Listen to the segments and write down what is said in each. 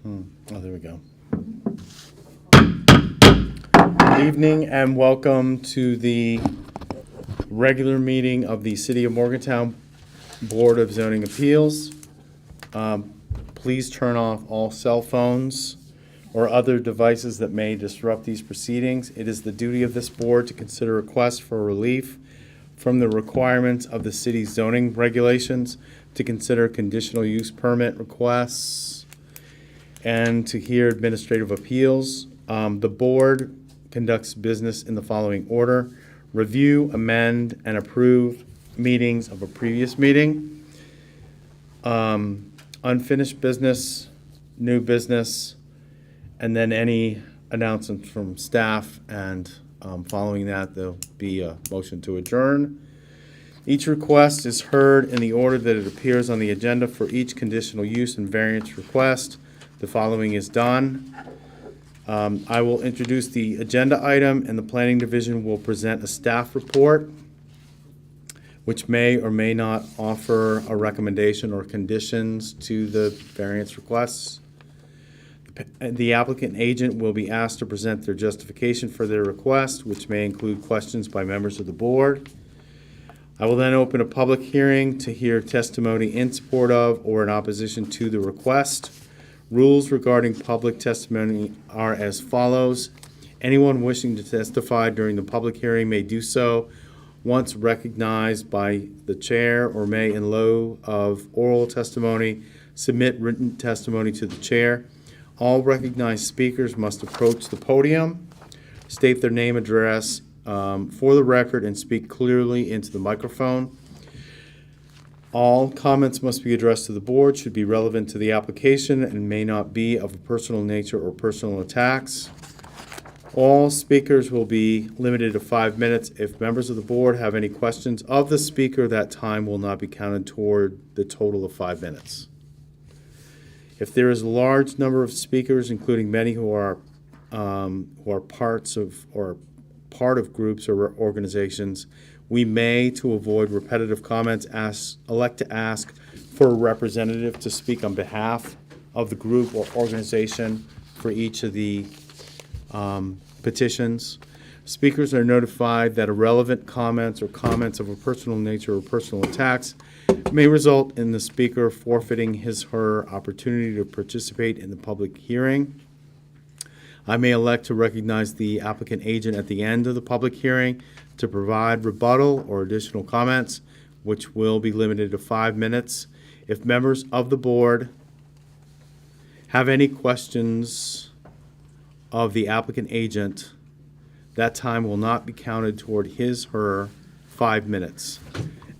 Oh, there we go. Good evening and welcome to the regular meeting of the City of Morgantown Board of Zoning Appeals. Please turn off all cell phones or other devices that may disrupt these proceedings. It is the duty of this board to consider requests for relief from the requirements of the city's zoning regulations, to consider conditional use permit requests, and to hear administrative appeals. The board conducts business in the following order: review, amend, and approve meetings of a previous meeting, unfinished business, new business, and then any announcements from staff, and following that, there'll be a motion to adjourn. Each request is heard in the order that it appears on the agenda for each conditional use and variance request. The following is done. I will introduce the agenda item, and the Planning Division will present a staff report, which may or may not offer a recommendation or conditions to the variance requests. The applicant agent will be asked to present their justification for their request, which may include questions by members of the board. I will then open a public hearing to hear testimony in support of or in opposition to the request. Rules regarding public testimony are as follows. Anyone wishing to testify during the public hearing may do so once recognized by the chair, or may, in lieu of oral testimony, submit written testimony to the chair. All recognized speakers must approach the podium, state their name, address for the record, and speak clearly into the microphone. All comments must be addressed to the board, should be relevant to the application, and may not be of a personal nature or personal attacks. All speakers will be limited to 5 minutes. If members of the board have any questions of the speaker, that time will not be counted toward the total of 5 minutes. If there is a large number of speakers, including many who are parts of or part of groups or organizations, we may, to avoid repetitive comments, elect to ask for a representative to speak on behalf of the group or organization for each of the petitions. Speakers are notified that irrelevant comments or comments of a personal nature or personal attacks may result in the speaker forfeiting his or her opportunity to participate in the public hearing. I may elect to recognize the applicant agent at the end of the public hearing to provide rebuttal or additional comments, which will be limited to 5 minutes. If members of the board have any questions of the applicant agent, that time will not be counted toward his or her 5 minutes.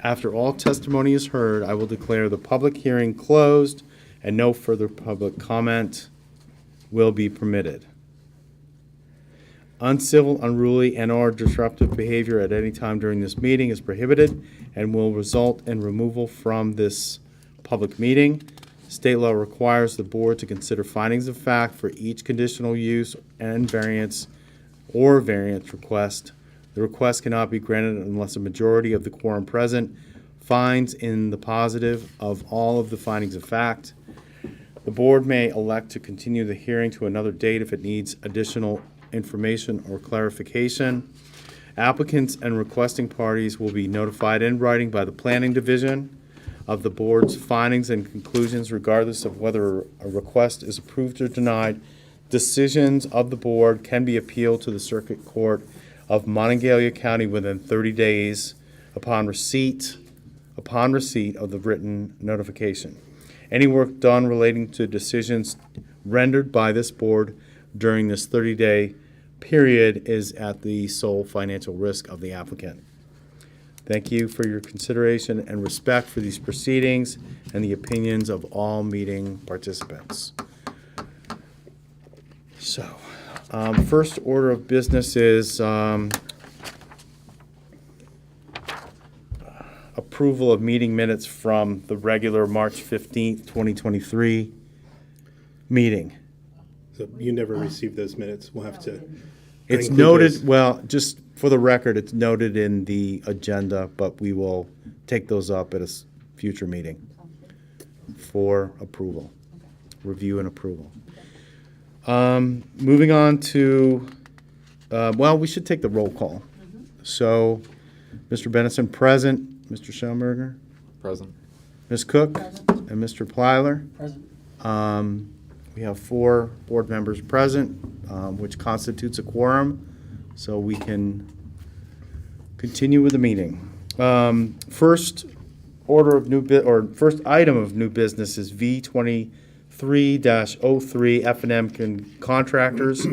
After all testimony is heard, I will declare the public hearing closed and no further public comment will be permitted. Uncivil, unruly, and/or disruptive behavior at any time during this meeting is prohibited and will result in removal from this public meeting. State law requires the board to consider findings of fact for each conditional use and variance or variance request. The request cannot be granted unless a majority of the quorum present finds in the positive of all of the findings of fact. The board may elect to continue the hearing to another date if it needs additional information or clarification. Applicants and requesting parties will be notified in writing by the Planning Division of the board's findings and conclusions, regardless of whether a request is approved or denied. Decisions of the board can be appealed to the Circuit Court of Monongalia County within 30 days upon receipt of the written notification. Any work done relating to decisions rendered by this board during this 30-day period is at the sole financial risk of the applicant. Thank you for your consideration and respect for these proceedings and the opinions of all meeting participants. So, first order of business is approval of meeting minutes from the regular March 15th, 2023 meeting. So you never received those minutes. We'll have to. It's noted, well, just for the record, it's noted in the agenda, but we will take those up at a future meeting for approval, review and approval. Moving on to, we should take the roll call. So, Mr. Benison present, Mr. Schellenberger, Present. Ms. Cook, Present. and Mr. Plyler. Present. We have 4 board members present, which constitutes a quorum, so we can continue with the meeting. First first item of new business is V23-03 F&M Contractors,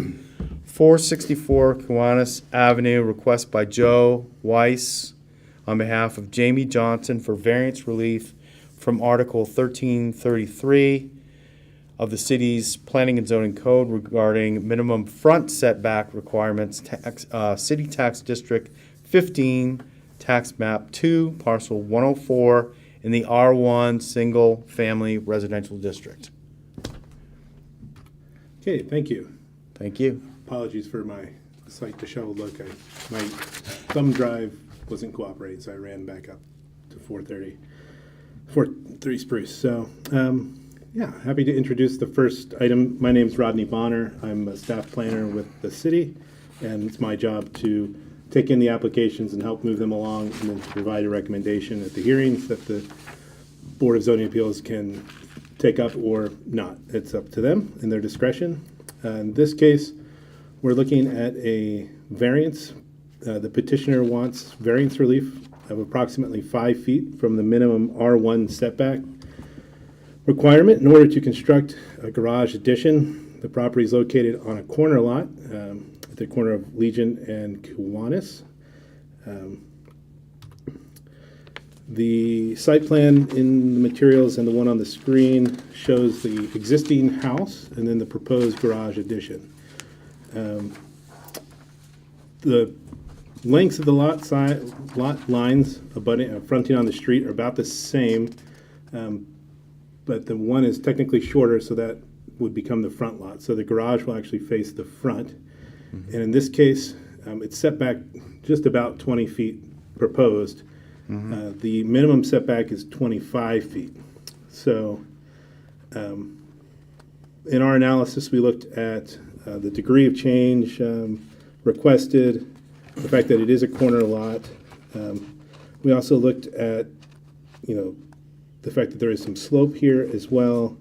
464 Kiwanis Avenue, request by Joe Weiss on behalf of Jamie Johnson for variance relief from Article 1333 of the city's Planning and Zoning Code regarding minimum front setback requirements, City Tax District 15, Tax Map 2, Parcel 104, in the R1 Single Family Residential District. Okay, thank you. Thank you. Apologies for my site disheveled look. My thumb drive wasn't cooperating, so I ran back up to 430 Spruce. So, yeah, happy to introduce the first item. My name's Rodney Bonner. I'm a staff planner with the city, and it's my job to take in the applications and help move them along, and then to provide a recommendation at the hearings that the Board of Zoning Appeals can take up or not. It's up to them in their discretion. In this case, we're looking at a variance. The petitioner wants variance relief of approximately 5 feet from the minimum R1 setback requirement in order to construct a garage addition. The property is located on a corner lot at the corner of Legion and Kiwanis. The site plan in the materials and the one on the screen shows the existing house and then the proposed garage addition. The lengths of the lot lines fronting on the street are about the same, but the one is technically shorter, so that would become the front lot. So the garage will actually face the front. Mm-hmm. And in this case, it's set back just about 20 feet proposed. Mm-hmm. The minimum setback is 25 feet. So in our analysis, we looked at the degree of change requested, the fact that it is a corner lot. We also looked at, the fact that there is some slope here as well,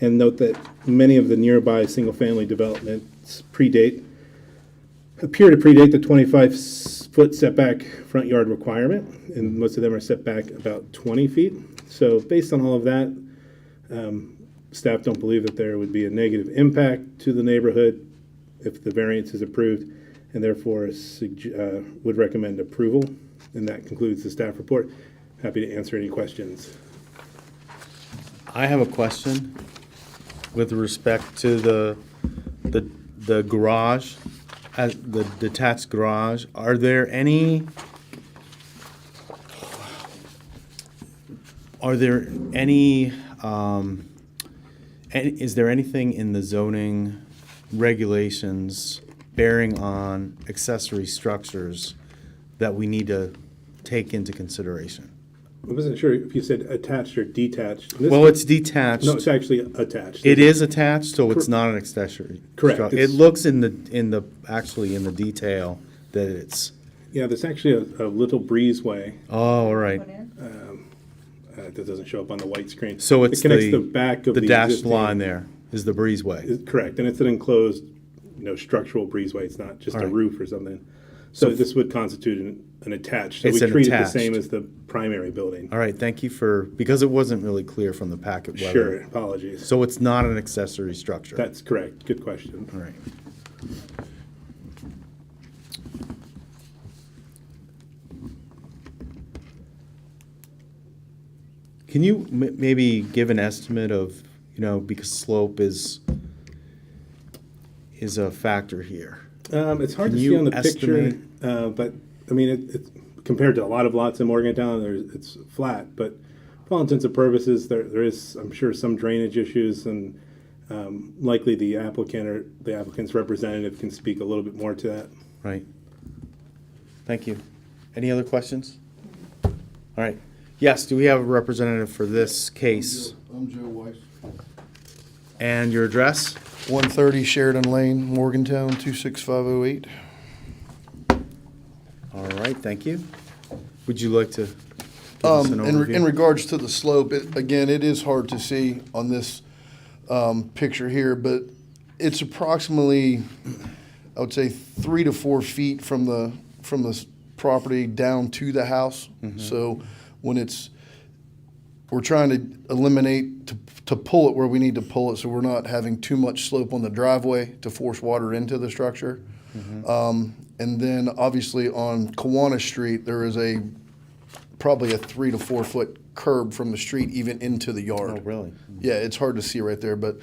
and note that many of the nearby single-family developments appear to predate the 25-foot setback front yard requirement, and most of them are set back about 20 feet. So based on all of that, staff don't believe that there would be a negative impact to the neighborhood if the variance is approved, and therefore would recommend approval. And that concludes the staff report. Happy to answer any questions. I have a question with respect to the garage, the detached garage. Are there any? Is there anything in the zoning regulations bearing on accessory structures that we need to take into consideration? I wasn't sure if you said attached or detached. It's detached. No, it's actually attached. It is attached, so it's not an accessory. Correct. It looks in the detail that it's. Yeah, there's actually a little breezeway Oh, all right. that doesn't show up on the white screen. So it's it connects the back of the dashed existing line there is the breezeway. Correct, and it's an enclosed, structural breezeway. It's not just All a right. roof or something. So this would constitute an attached. So It's we an treat it the attached. same as the primary building. All right, thank you because it wasn't really clear from the packet whether. Sure, apologies. So it's not an accessory structure. That's correct. Good question. All right. Can you maybe give an estimate of, because slope is a factor here? It's hard Can to you see on the estimate? picture, but I mean, it's compared to a lot of lots in Morgantown, it's flat. But for all intents and purposes, there is, I'm sure, some drainage issues, and likely the applicant or the applicant's representative can speak a little bit more to that. Right. Thank you. Any other questions? All right. Yes, do we have a representative for this case? I'm Joe Weiss. And your address? 130 Sheridan Lane, Morgantown, 26508. All right, thank you. Would you like to give us an overview? In regards to the slope, again, it is hard to see on this picture here, but it's approximately, I would say, 3 to 4 feet from the property down to the house. So when we're trying to eliminate to pull it where we need to pull it, so we're not having too much slope on the driveway to force water into the structure. And then obviously on Kiwanis Street, there is probably a 3 to 4 foot curb from the street even into the yard. Oh, really? Yeah, it's hard to see right there, but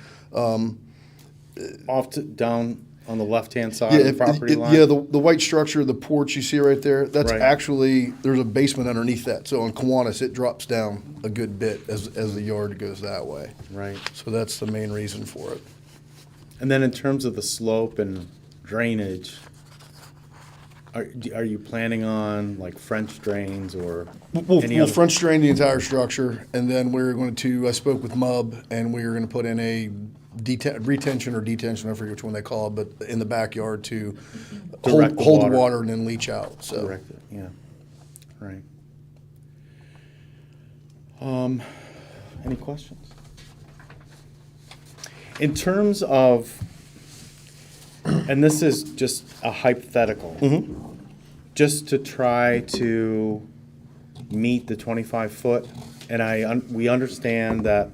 Down on the left-hand side of the property line? yeah, the white structure, the porch you see right there, that's Right. actually, there's a basement underneath that. So on Kiwanis, it drops down a good bit as the yard goes that way. Right. So that's the main reason for it. And then in terms of the slope and drainage, are you planning on like French drains or any We'll other? French drain the entire structure, and then we're going to, I spoke with MUB, and we're going to put in a retention or detention, I forget which one they call it, but in the backyard to Direct the hold the water. water and then leach out, so. Direct it, yeah. Right. Any questions? In terms of, and this is just a hypothetical, just to try to meet the 25 foot, and we understand that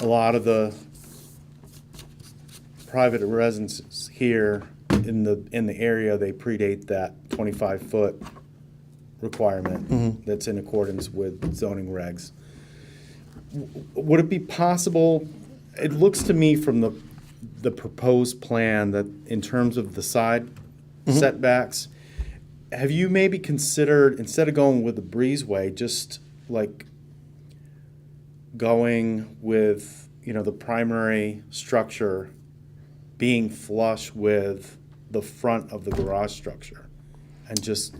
a lot of the private residences here in the area, they predate that 25 foot requirement that's in accordance with zoning regs. Would it be possible, it looks to me from the proposed plan that in terms of the side setbacks, have you maybe considered, instead of going with the breezeway, just like going with, the primary structure being flush with the front of the garage structure? And just,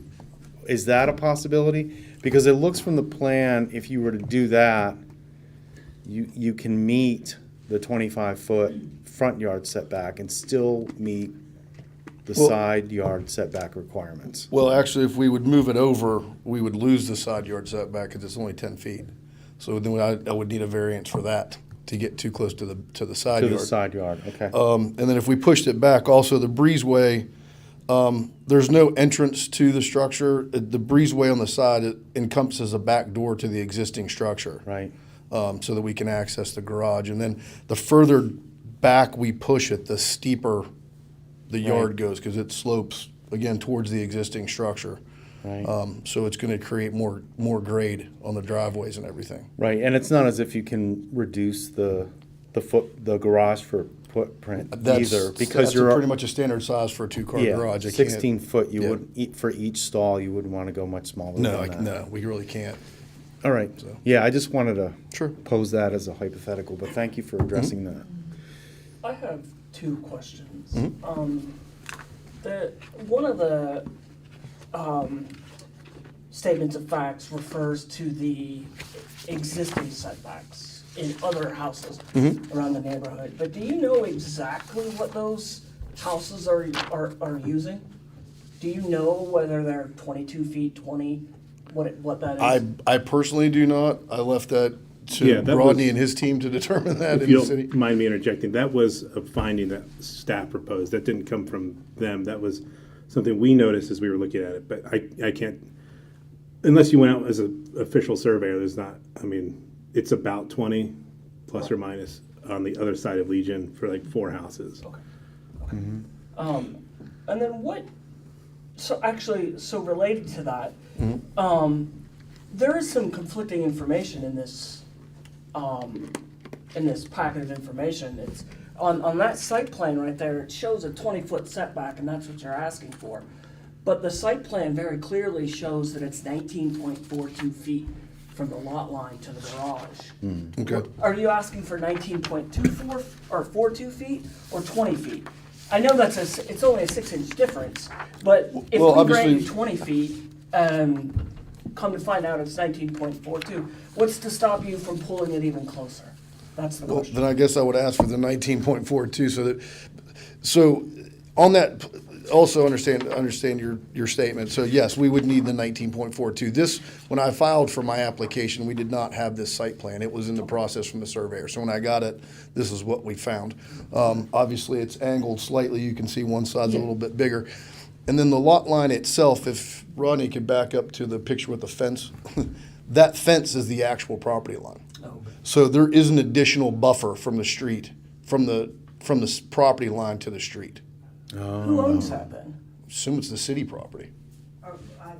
is that a possibility? Because it looks from the plan, if you were to do that, you can meet the 25-foot front yard setback and still meet the side yard setback requirements. Well, actually, if we would move it over, we would lose the side yard setback because it's only 10 feet. So then I would need a variance for that to get too close to the side To yard. the side yard, okay. And then if we pushed it back, also the breezeway, there's no entrance to the structure. The breezeway on the side, it encompasses a back door to the existing structure. Right. So that we can access the garage. And then the further back we push it, the steeper the yard goes because it slopes, again, towards the existing structure. Right. So it's going to create more grade on the driveways and everything. Right, and it's not as if you can reduce the garage footprint either, because that's you're pretty much a standard size for a two-car garage. I can't- 16 foot. You yeah. wouldn't for each stall. You wouldn't want to go much smaller. No, than that. no, we really can't. All right. So. Yeah, I just wanted to Sure. pose that as a hypothetical, but thank you for addressing that. I have two questions. Mm-hmm. One of the statements of facts refers to the existing setbacks in other houses Mm-hmm. around the neighborhood. But do you know exactly what those houses are using? Do you know whether they're 22 feet, 20, what that is? I personally do not. I left that to Yeah, that Rodney was- and his team to determine that If in you the city. don't mind me interjecting, that was a finding that staff proposed. That didn't come from them. That was something we noticed as we were looking at it. But I can't, unless you went out as an official surveyor, there's not, it's about 20 plus or minus on the other side of Legion for like 4 houses. Okay. And then so related to that, there is some conflicting information in this packet of information. It's on that site plan right there, it shows a 20-foot setback, and that's what you're asking for. But the site plan very clearly shows that it's 19.42 feet from the lot line to the garage. Okay. Are you asking for 19.24 or 42 feet or 20 feet? I know it's only a 6-inch difference, but if Well, we grant you obviously- 20 feet, come to find out it's 19.42, what's to stop you from pulling it even closer? That's the Well, question. then I guess I would ask for the 19.42, so on that, also understand your statement. So yes, we would need the 19.42. This, when I filed for my application, we did not have this site plan. It was in the process from the surveyor. So when I got it, this is what we found. Obviously, it's angled slightly. You can see one side's a little bit bigger. And then the lot line itself, if Rodney could back up to the picture with the fence, that fence is the actual property line. Oh, So there is an additional buffer from the street, from the property line to the street. who owns that then? Assume it's the city property. Oh, I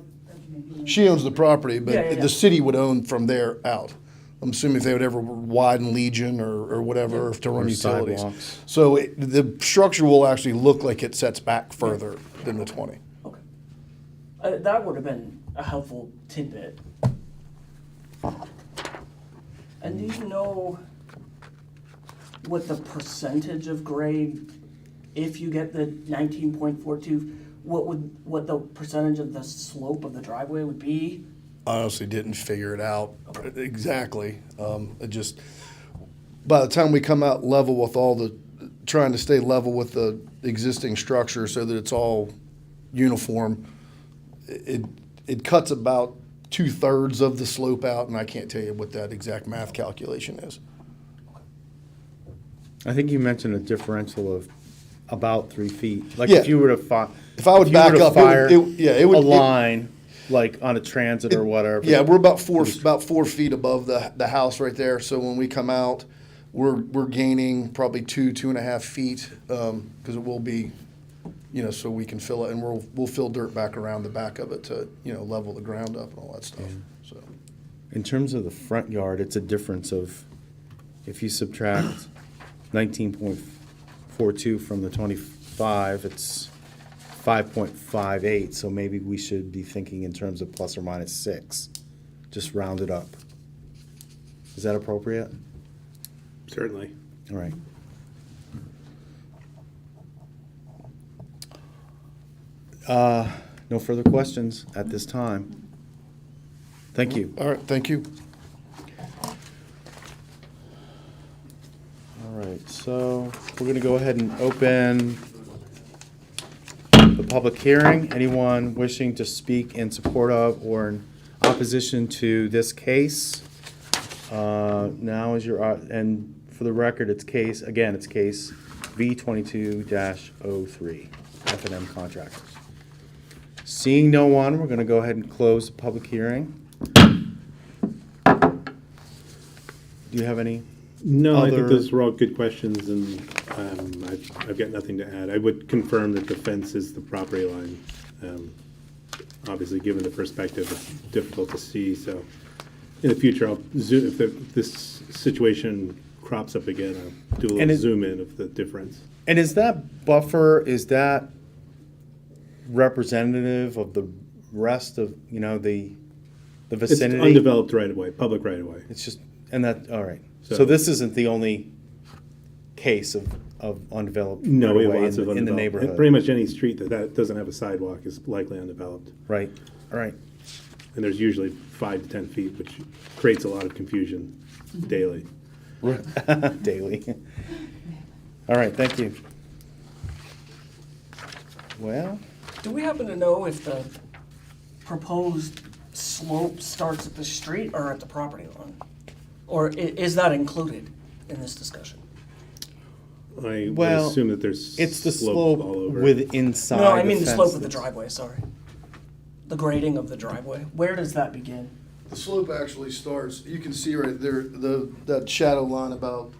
think maybe. She owns the property, but Yeah, yeah, yeah. the city would own from there out. I'm assuming if they would ever widen Legion or whatever to run Or utilities. sidewalks. So the structure will actually look like it sets back further than the 20. Okay. That would have been a helpful tidbit. And do you know what the percentage of grade, if you get the 19.42, what the percentage of the slope of the driveway would be? I honestly didn't figure it out exactly. It just, by the time we come out level with trying to stay level with the existing structure so that it's all uniform, it cuts about 2/3 of the slope out, and I can't tell you what that exact math calculation is. I think you mentioned a differential of about 3 feet. Like Yeah. if you were to If I would back up, it would a line, like on a transit or whatever. Yeah, we're about 4 feet above the house right there. So when we come out, we're gaining probably 2.5 feet, because it will be, so we can fill it, and we'll fill dirt back around the back of it to, level the ground up and all that stuff. So In terms of the front yard, it's a difference of, if you subtract 19.42 from the 25, it's 5.58, so maybe we should be thinking in terms of plus or minus 6, just round it up. Is that appropriate? Certainly. All right. No further questions at this time. Thank you. all right, thank you. All right, so we're going to go ahead and open the public hearing. Anyone wishing to speak in support of or in opposition to this case? Now is your, and for the record, it's case V22-03, F&M Contractors. Seeing no one, we're going to go ahead and close the public hearing. Do you have any? No, I think Other- those were all good questions, and I've got nothing to add. I would confirm that the fence is the property line. Obviously, given the perspective, it's difficult to see, so in the future, I'll zoom, if this situation crops up again, I'll do a And little it- zoom in of the difference. And is that buffer, is that representative of the rest of, the It's vicinity? undeveloped right-of-way, public right-of-way. It's just, and that, all right. So So- this isn't the only case of undeveloped No, we have right-of-way lots of in the undeveloped. neighborhood? Pretty much any street that doesn't have a sidewalk is likely undeveloped. Right, all right. And there's usually 5 to 10 feet, which creates a lot of confusion daily. Daily. All right, thank you. Well, Do we happen to know if the proposed slope starts at the street or at the property line? Or is that included in this discussion? I would Well, assume that there's it's the slope slope all over. with inside No, I mean the fence slope of the that's- driveway, sorry. The grading of the driveway. Where does that begin? The slope actually starts, you can see right there, that shadow line about,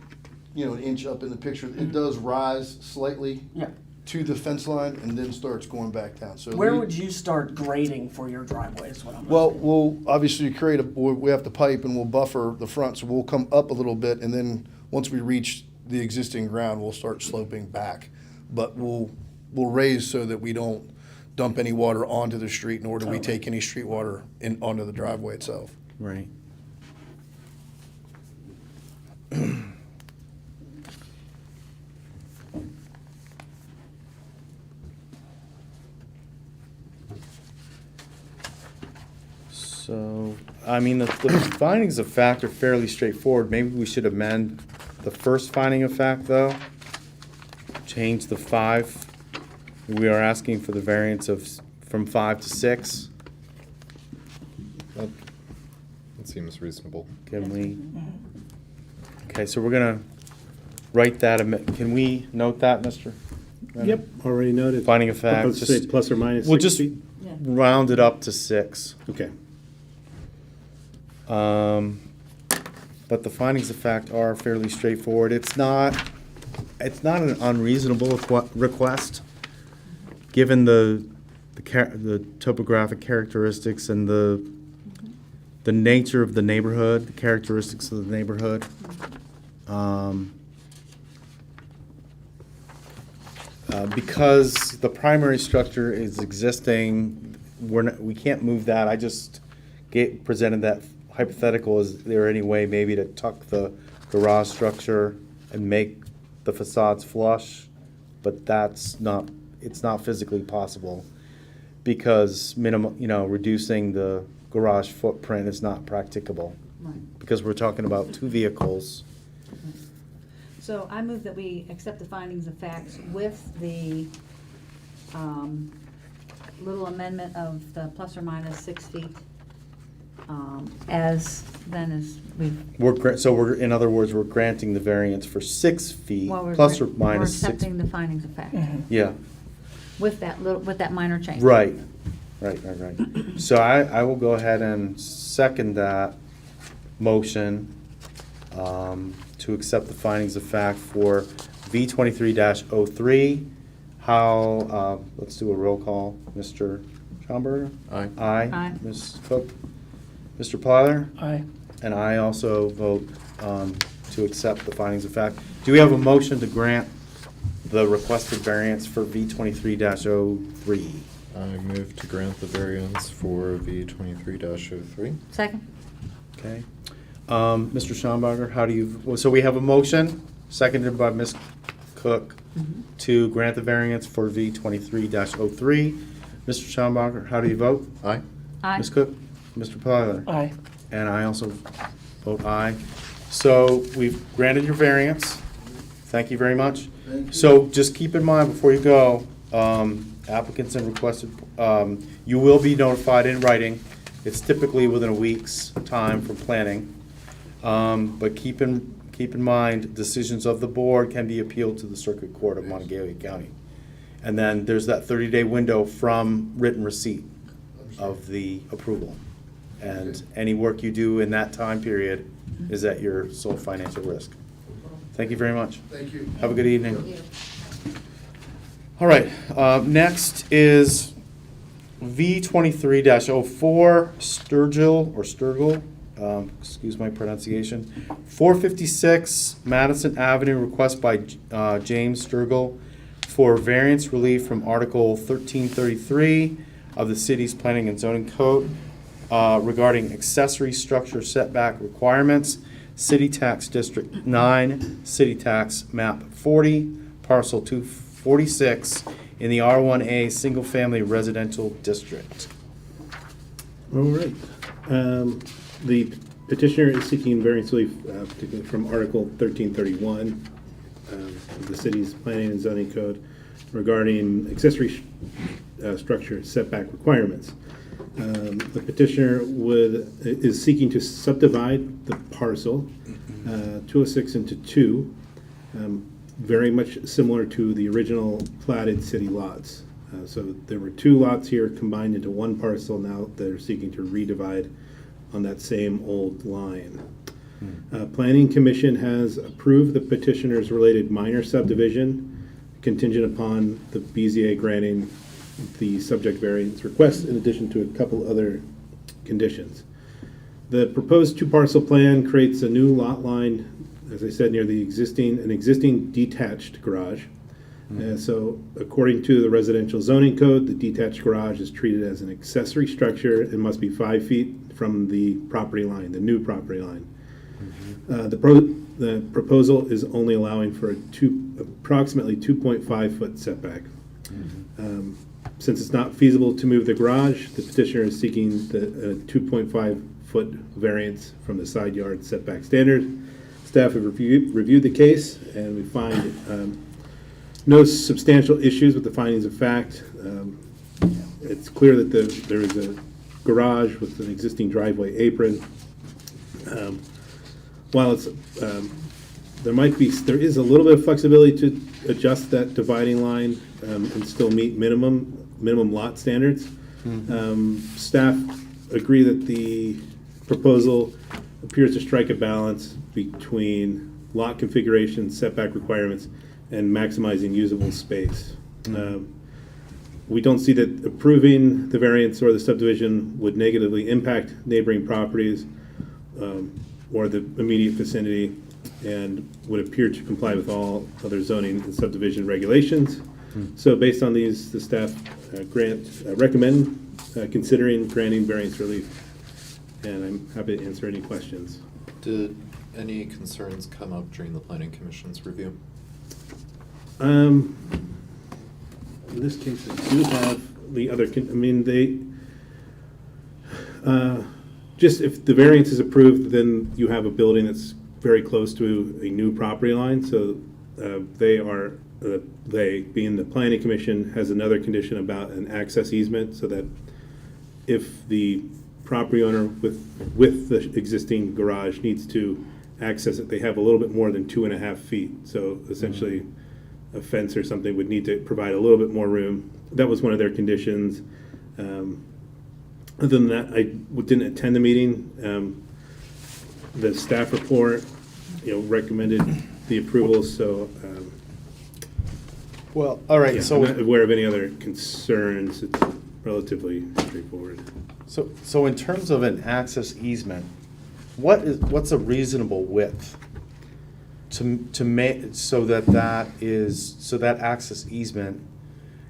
an inch up in the picture. It does rise slightly Yeah. to the fence line and then starts going back down. So Where would you start grading for your driveway is what I'm Well, asking. we'll obviously we have to pipe and we'll buffer the front, so we'll come up a little bit, and then once we reach the existing ground, we'll start sloping back. But we'll raise so that we don't dump any water onto the street, nor do we take any street water onto the driveway itself. Right. So, I mean, the findings of fact are fairly straightforward. Maybe we should amend the first finding of fact, though, change the 5. We are asking for the variance from 5 to 6. That seems reasonable. Can we? Okay, so we're gonna write that, can we note that, Mr.? Yep, already noted. Finding of fact, Let's say just, plus or minus we'll 6 just feet. round it up to 6. Okay. But the findings of fact are fairly straightforward. It's not an unreasonable request, given the topographic characteristics and the nature of the neighborhood, the characteristics of the neighborhood. Because the primary structure is existing, we can't move that. I just presented that hypothetical. Is there any way maybe to tuck the garage structure and make the facades flush? But it's not physically possible, because reducing the garage footprint is not practicable. Right. Because we're talking about 2 vehicles. So I move that we accept the findings of facts with the little amendment of the plus or minus 6 feet, as we've. In other words, we're granting the variance for 6 feet, well, we're plus or gra- minus We're 6. accepting the findings of fact Yeah, with that minor change. right. So I will go ahead and second that motion to accept the findings of fact for V23-03. Let's do a roll call. Mr. Schomburger? Aye. Aye. Aye. Ms. Cook? Mr. Plyler? Aye. And I also vote to accept the findings of fact. Do we have a motion to grant the requested variance for V23-03? I move to grant the variance for V23-03. Second? Okay. Mr. Schomburger, how do you, so we have a motion, seconded by Ms. Cook, to grant the variance for V23-03. Mr. Schomburger, how do you vote? Aye. Aye. Ms. Cook? Mr. Plyler? Aye. And I also vote aye. So we've granted your variance. Thank you very much. So just keep in mind before you go, applicants and requested, you will be notified in writing. It's typically within a week's time from planning. But keep in mind, decisions of the board can be appealed to the Circuit Court of Montague County. And then there's that 30-day window from written receipt of the approval. And any work you do in that time period is at your sole financial risk. Thank you very much. Thank you. Have a good evening. All right, next is V23-04, Sturgill, excuse my pronunciation, 456 Madison Avenue, request by James Sturgill for variance relief from Article 1333 of the city's Planning and Zoning Code regarding accessory structure setback requirements, City Tax District 9, City Tax Map 40, Parcel 246, in the R1A Single Family Residential District. All right. The petitioner is seeking variance relief, particularly from Article 1331 of the city's Planning and Zoning Code regarding accessory structure setback requirements. The petitioner is seeking to subdivide the parcel 206 into 2, very much similar to the original platted city lots. So there were 2 lots here combined into 1 parcel. Now they're seeking to redivide on that same old line. Planning Commission has approved the petitioner's related minor subdivision contingent upon the BZA granting the subject variance request in addition to a couple other conditions. The proposed 2-parcel plan creates a new lot line, as I said, near an existing detached garage. So according to the residential zoning code, the detached garage is treated as an accessory structure and must be 5 feet from the property line, the new property line. The proposal is only allowing for approximately 2.5 foot setback. Since it's not feasible to move the garage, the petitioner is seeking the 2.5 foot variance from the side yard setback standard. Staff have reviewed the case, and we find no substantial issues with the findings of fact. It's clear that there is a garage with an existing driveway apron. While it's, there is a little bit of flexibility to adjust that dividing line and still meet minimum lot standards. Staff agree that the proposal appears to strike a balance between lot configuration, setback requirements, and maximizing usable space. We don't see that approving the variance or the subdivision would negatively impact neighboring properties or the immediate vicinity, and would appear to comply with all other zoning and subdivision regulations. So based on these, the staff recommend considering granting variance relief, and I'm happy to answer any questions. Did any concerns come up during the planning commission's review? In this case, I do have the other, just if the variance is approved, then you have a building that's very close to a new property line, so they, being the planning commission, has another condition about an access easement, so that if the property owner with the existing garage needs to access it, they have a little bit more than 2.5 feet. So essentially, a fence or something would need to provide a little bit more room. That was one of their conditions. Other than that, I didn't attend the meeting. The staff report, recommended the approval, so Well, all right, I'm not aware of any other concerns. It's relatively straightforward. So in terms of an access easement, what's a reasonable width to make, so that access easement,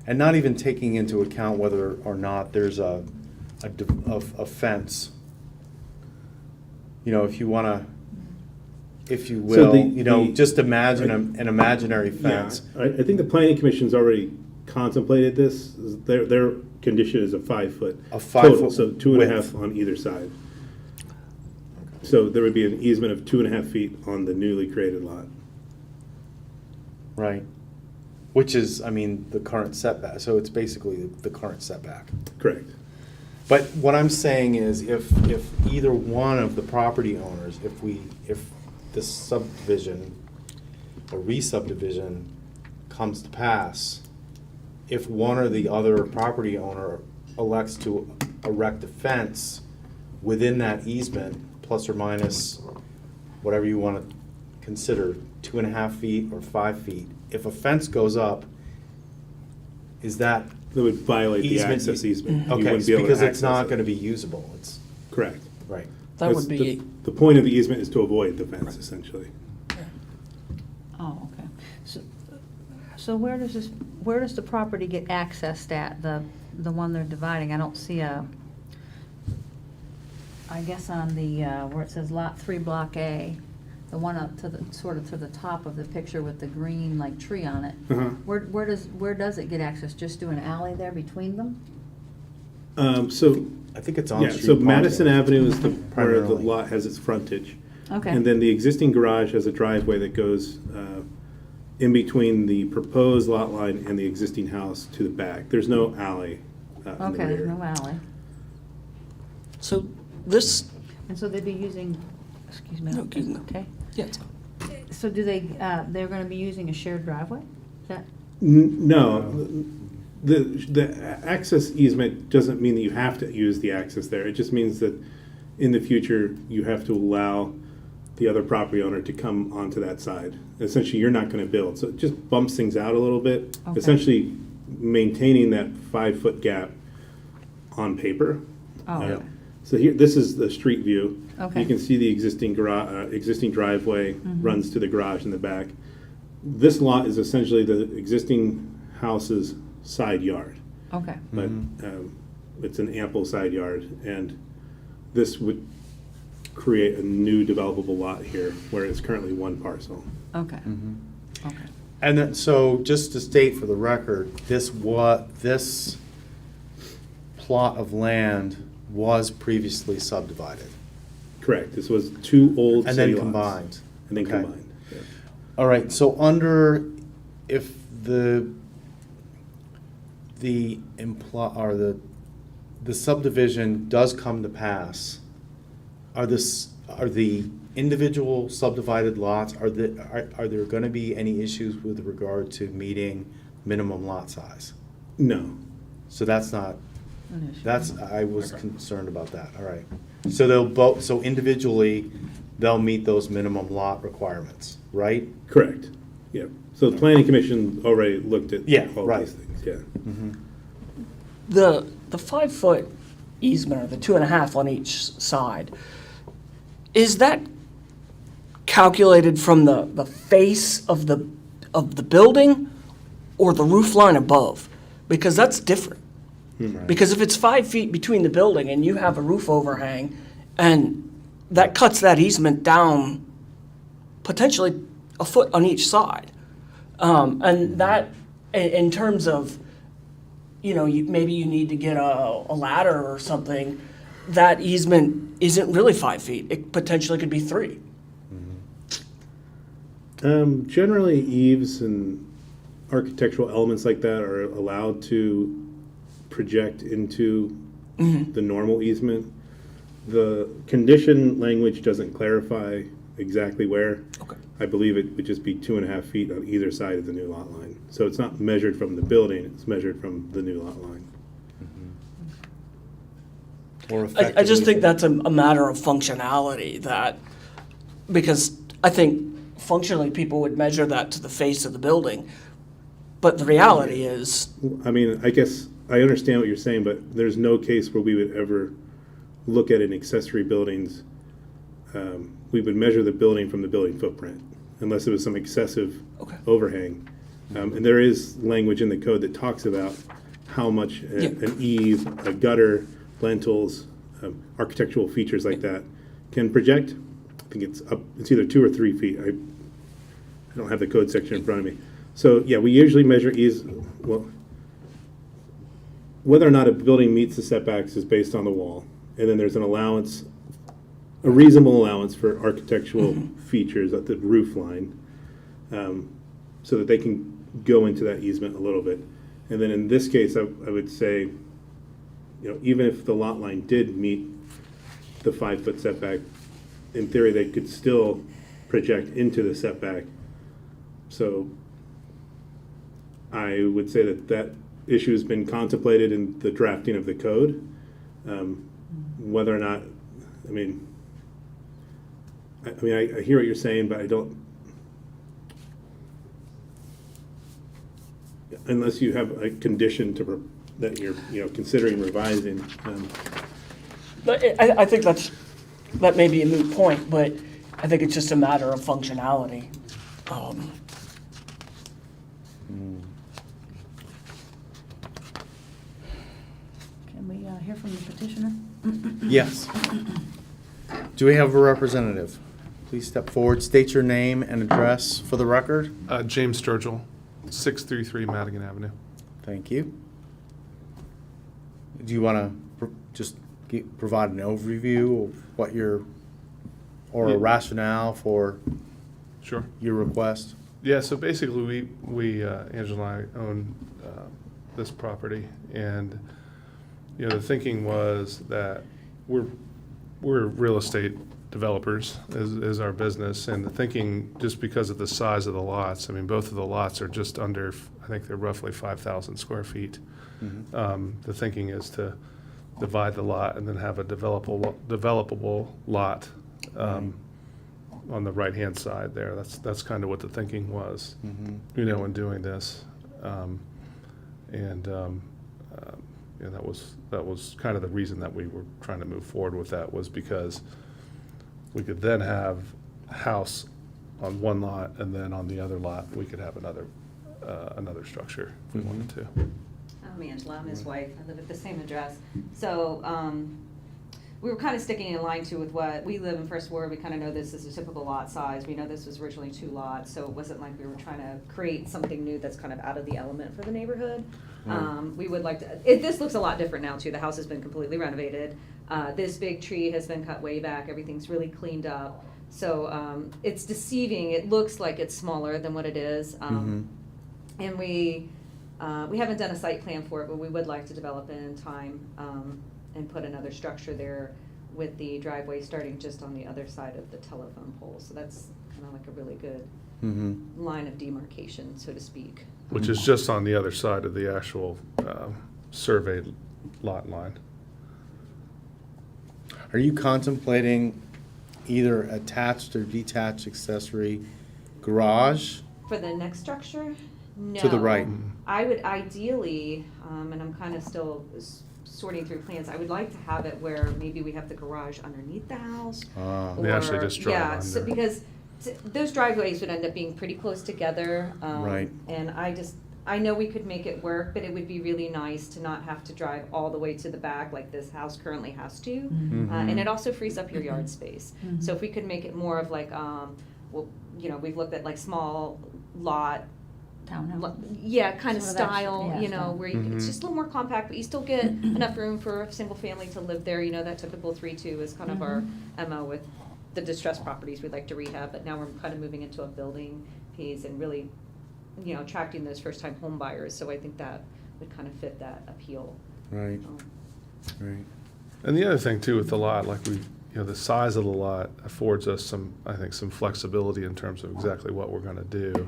and not even taking into account whether or not there's a fence, if you wanna, if you So will, just imagine an imaginary fence. Yeah, I think the planning commission's already contemplated this. Their condition is a 5 foot. A 5 total, foot so 2.5 width. on either side. So there would be an easement of 2.5 feet on the newly created lot. Right. Which is, the current setback, so it's basically the current setback. Correct. But what I'm saying is, if either one of the property owners, if this subdivision or re-subdivision comes to pass, if one or the other property owner elects to erect a fence within that easement, plus or minus whatever you want to consider, 2.5 feet or 5 feet, if a fence goes up, is that That would violate the easement? access easement. You Okay, wouldn't be able to because it's access not it. going to be usable. It's Correct. right. That That's would be, the point of the easement is to avoid the fence, essentially. Oh, okay. So where does the property get accessed at, the one they're dividing? I don't see I guess on the, where it says Lot 3, Block A, the one up to the, sort of to the top of the picture with the green, tree on it. Uh-huh. Where does it get access? Just through an alley there between them? So, I think it's on yeah, street. so Madison Avenue is where the Primarily. lot has its frontage. Okay. And then the existing garage has a driveway that goes in between the proposed lot line and the existing house to the back. There's no alley in the Okay, there's rear. no alley. so this, And so they'd be using, excuse me, No, you can go. okay? yeah, it's- So do they're gonna be using a shared driveway? Is that, No, the access easement doesn't mean that you have to use the access there. It just means that in the future, you have to allow the other property owner to come onto that side. Essentially, you're not gonna build, so it just bumps things out a little bit. Okay. Essentially, maintaining that 5-foot gap on paper. oh, okay. So here, this is the street view. Okay. You can see the existing existing driveway runs to the garage in the back. This lot is essentially the existing house's side yard, Okay, but it's an ample side yard, and this would create a new developable lot here, where it's currently one parcel. okay, okay. And then, so just to state for the record, this plot of land was previously subdivided Correct. This was two old and city then lots. combined. and then Okay. combined. Yeah. All right, so under, if the subdivision does come to pass, are the individual subdivided lots, are there gonna be any issues with regard to meeting minimum lot size? No, So that's not, An issue. I was concerned about that, all right. So so individually, they'll meet those minimum lot requirements, right? correct. Yeah. So the planning commission already looked at Yeah, all right. these things. Yeah. The 5-foot easement, or the 2.5 on each side, is that calculated from the face of the building or the roof line above? Because that's different. Because if it's 5 feet between the building and you have a roof overhang, and that cuts that easement down potentially a foot on each side. And that, in terms of, maybe you need to get a ladder or something, that easement isn't really 5 feet. It potentially could be 3. Generally, eaves and architectural elements like that are allowed to project into the normal easement. The condition language doesn't clarify exactly where. Okay. I believe it would just be 2.5 feet on either side of the new lot line. So it's not measured from the building, it's measured from the new lot line. Or I just effectively- think that's a matter of functionality, because I think functionally people would measure that to the face of the building. But the reality is, I mean, I guess I understand what you're saying, but there's no case where we would ever look at an accessory buildings. We would measure the building from the building footprint, unless it was some excessive Okay. overhang. And there is language in the code that talks about how much an eave, a gutter, lentils, architectural features like that can project. I think it's either 2 or 3 feet. I don't have the code section in front of me. So, yeah, we usually measure eaves, well, whether or not a building meets the setbacks is based on the wall. And then there's an allowance, a reasonable allowance for architectural features at the roof line, so that they can go into that easement a little bit. And then in this case, I would say, even if the lot line did meet the 5-foot setback, in theory, they could still project into the setback. So I would say that issue has been contemplated in the drafting of the code. Whether or not, I hear what you're saying, but I don't, unless you have a condition that you're considering revising. but I think that may be a moot point, but I think it's just a matter of functionality. Can we hear from the petitioner? Yes. Do we have a representative? Please step forward, state your name and address for the record. James Sturgill, 633 Madigan Avenue. Thank you. Do you want to just provide an overview of what or a Yeah. rationale for Sure. your request? Yeah, so basically, we Angela and I own this property, and the thinking was that we're real estate developers is our business, and the thinking, just because of the size of the lots, both of the lots are just under, I think they're roughly 5,000 square feet. The thinking is to divide the lot and then have a developable lot on the right-hand side there. That's kind of what the thinking was, in doing this. That was kind of the reason that we were trying to move forward with that, was because we could then have a house on one lot, and then on the other lot, we could have another structure if we wanted to. I'm Angela, I'm his wife, I live at the same address. So, we were kind of sticking in line too with what, we live in First Ward, we kind of know this is a typical lot size. We know this was originally 2 lots, so it wasn't like we were trying to create something new that's kind of out of the element for the neighborhood. We would like to, this looks a lot different now too, the house has been completely renovated. This big tree has been cut way back, everything's really cleaned up. So it's deceiving. It looks like it's smaller than what it is. And we haven't done a site plan for it, but we would like to develop it in time and put another structure there with the driveway starting just on the other side of the telephone pole. So that's kind of like a really good line of demarcation, so to speak. Which is just on the other side of the actual surveyed lot line. Are you contemplating either attached or detached accessory garage? For the next structure? No. To the right. I would ideally, and I'm kind of still sorting through plans, I would like to have it where maybe we have the garage underneath the house. They actually just drive Yeah, under. so because those driveways would end up being pretty close together. Right. And I know we could make it work, but it would be really nice to not have to drive all the way to the back like this house currently has to. And it also frees up your yard space. So if we could make it more of like, well, you know, we've looked at like small lot, Townhouse. yeah, kind of Sort of that, style, yeah, you know, style. where you, it's just a little more compact, but you still get enough room for a single family to live there. You know, that typical 3-2 is kind of our MO with the distressed properties we'd like to rehab, but now we're kind of moving into a building phase and really, you know, attracting those first-time home buyers. So I think that would kind of fit that appeal. Right, right. And the other thing too with the lot, like we, you know, the size of the lot affords us some, I think, some flexibility in terms of exactly what we're gonna do,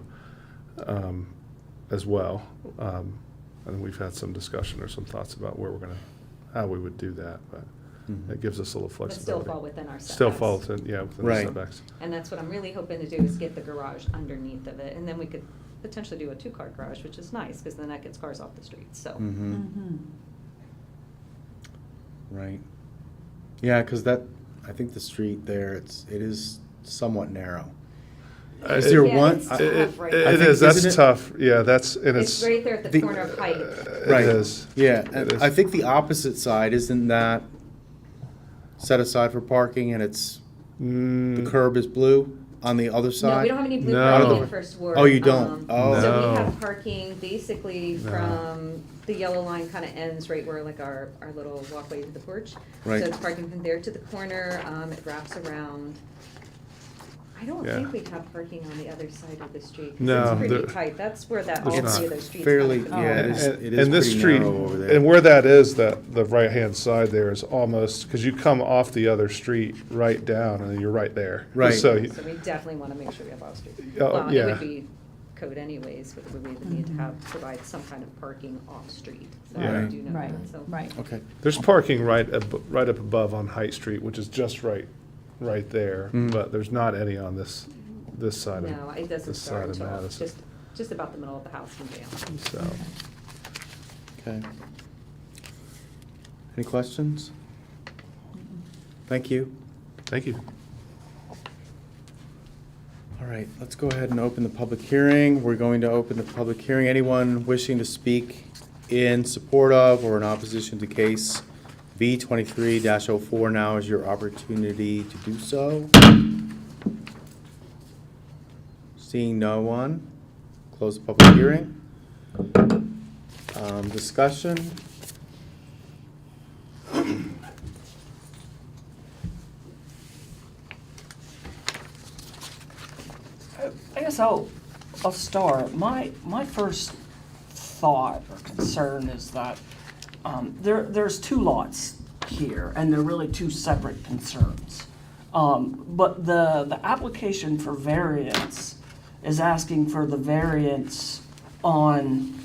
as well. And we've had some discussion or some thoughts about where we're gonna, how we would do that, but it gives us a little But still flexibility. fall within our setbacks. Still fall within, yeah, within the Right. setbacks. And that's what I'm really hoping to do, is get the garage underneath of it, and then we could potentially do a 2-car garage, which is nice, because then that gets cars off the street, so. Right. Yeah, because that, I think the street there, it is somewhat narrow. Is there Yeah, one? it's I- tough It right it now. think- is, that's isn't it- tough, yeah, that's, and It's right there at the the- corner of Height. Right. It is. Yeah, It and is. I think the opposite side, isn't that set aside for parking and it's, the curb is blue on the other side? No, we don't have any blue No. parking in First Ward. Oh, you don't? Oh. So No. we have parking basically No. from, the yellow line kind of ends right where like our little walkway to the porch. Right. So it's parking from there to the corner, it wraps around. I don't Yeah. think we have parking on the other side of the street, 'cause No, it's pretty there- tight, that's where that, all there's three not. of those streets. Fairly, kind of yeah, it come. is, And- it is and this pretty street, narrow over there. and where that is, the right-hand side there is almost, because you come off the other street right down, and you're right there. Right. So, So we definitely want to make sure we have off-street. Oh, Well, it yeah. would be code anyways, but we would need to have, provide some kind of parking off-street. So Yeah. I do know Right, that, so. right. Okay. there's parking right up above on Height Street, which is just right there, but there's not any on this side of, No, it doesn't this start side of until Madison. just about the middle of the house and down. So, Okay. Any questions? Thank you. thank you. All right, let's go ahead and open the public hearing. We're going to open the public hearing. Anyone wishing to speak in support of or in opposition to case B23-04, now is your opportunity to do so. Seeing no one, close the public hearing. Discussion. I guess I'll start. My first thought or concern is that there's 2 lots here, and they're really 2 separate concerns. But the application for variance is asking for the variance on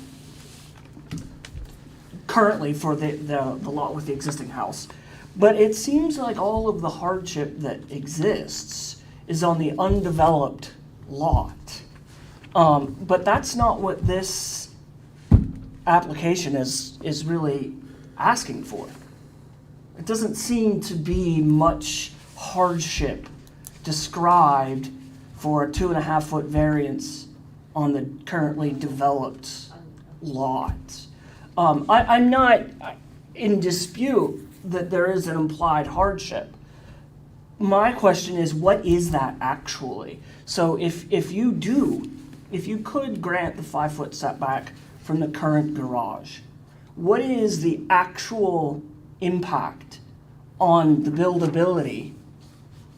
currently for the lot with the existing house. But it seems like all of the hardship that exists is on the undeveloped lot. But that's not what this application is really asking for. It doesn't seem to be much hardship described for a 2.5-foot variance on the currently developed lot. I'm not in dispute that there is an implied hardship. My question is, what is that actually? So if you could grant the 5-foot setback from the current garage, what is the actual impact on the buildability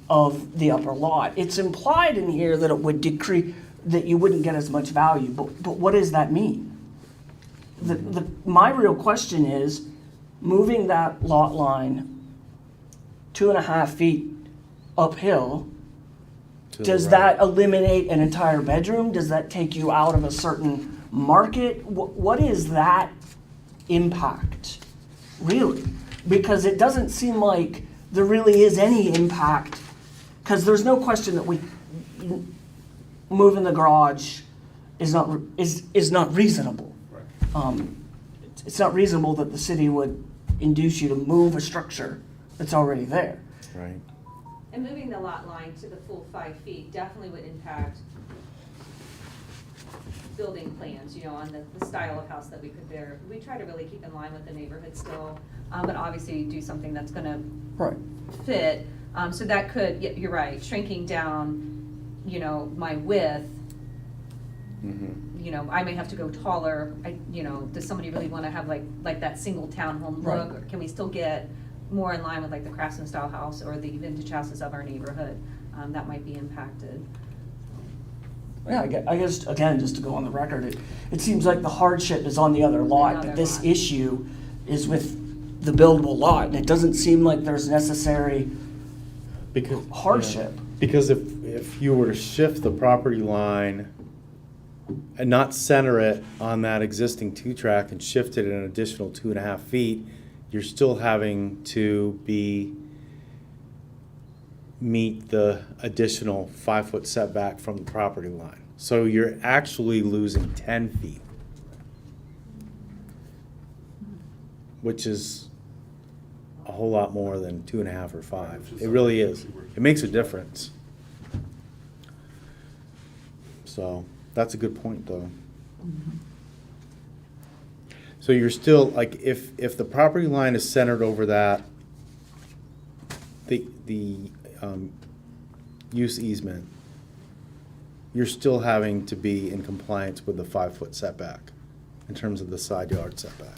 of the upper lot. It's implied in here that it would decrease, that you wouldn't get as much value, but what does that mean? My real question is, moving that lot line 2.5 feet uphill, To the does right. that eliminate an entire bedroom? Does that take you out of a certain market? What is that impact, really? Because it doesn't seem like there really is any impact, because there's no question that moving the garage is not reasonable. It's not reasonable that the city would induce you to move a structure that's already there. Right. And moving the lot line to the full 5 feet definitely would impact building plans, you know, on the style of house that we could bear. We try to really keep in line with the neighborhood still, but obviously do something that's gonna Right. fit. So that could, you're right, shrinking down, you know, my width, you know, I may have to go taller. You know, does somebody really wanna have like that single townhome Right. look? Or can we still get more in line with like the craftsman style house or the vintage houses of our neighborhood? That might be impacted. Yeah, I guess, again, just to go on the record, it seems like the hardship is on the other lot, other but this lot. issue is with the buildable lot, and it doesn't seem like there's necessary Because hardship. Because if you were to shift the property line and not center it on that existing 2-track and shift it an additional 2.5 feet, you're still having to meet the additional 5-foot setback from the property line. So you're actually losing 10 feet, which is a whole lot more than 2.5 or 5. It really is. It makes a difference. So that's a good point, though. So you're still, like, if the property line is centered over that, the use easement, you're still having to be in compliance with the 5-foot setback in terms of the side yard setback.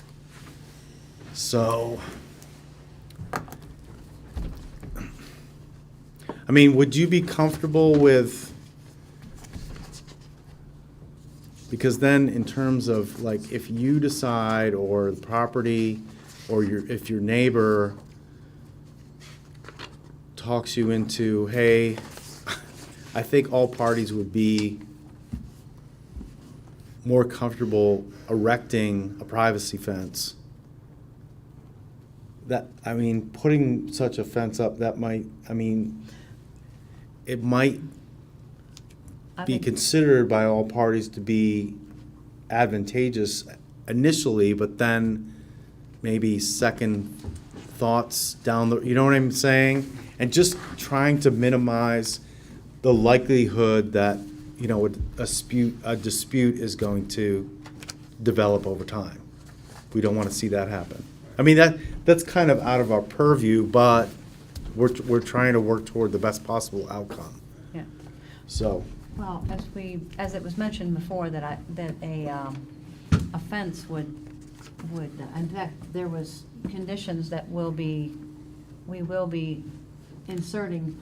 So, I mean, would you be comfortable with, because then in terms of, like, if you decide, or the property, or if your neighbor talks you into, hey, I think all parties would be more comfortable erecting a privacy fence. That, I mean, putting such a fence up, that might, I mean, it might I be think- considered by all parties to be advantageous initially, but then maybe second thoughts down the, you know what I'm saying? And just trying to minimize the likelihood that, you know, a dispute is going to develop over time. We don't want to see that happen. I mean, that's kind of out of our purview, but we're trying to work toward the best possible outcome. Yeah. So, Well, as it was mentioned before, that a fence would, in fact, there was conditions that we will be inserting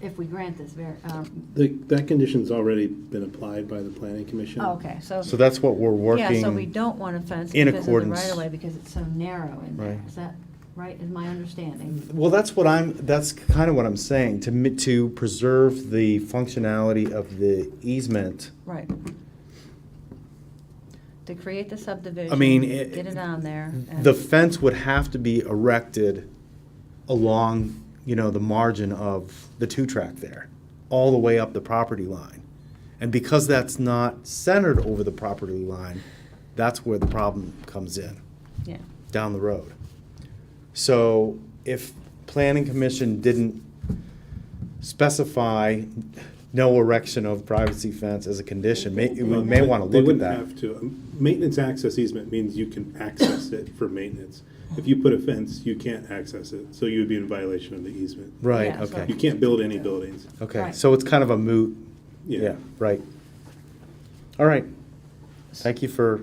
if we grant this That condition's already been applied by the planning commission. oh, okay, so that's what we're working. yeah, so we don't want a fence in because of the accordance. right of way, because it's so narrow in there. Right. Is that right, is my understanding? Well, that's kind of what I'm saying, to preserve the functionality of the easement. Right. To create the subdivision. I mean, Get it on there. and- the fence would have to be erected along, you know, the margin of the 2-track there, all the way up the property line. And because that's not centered over the property line, that's where the problem comes in, Yeah, down the road. So if planning commission didn't specify no erection of privacy fence as a condition, we may want to They look at wouldn't that. have to. Maintenance access easement means you can access it for maintenance. If you put a fence, you can't access it, so you would be in violation of the easement. Right, Yeah, so- You okay, can't build any buildings. okay. Right. So it's kind of a moot, yeah, right. All right. Thank you for,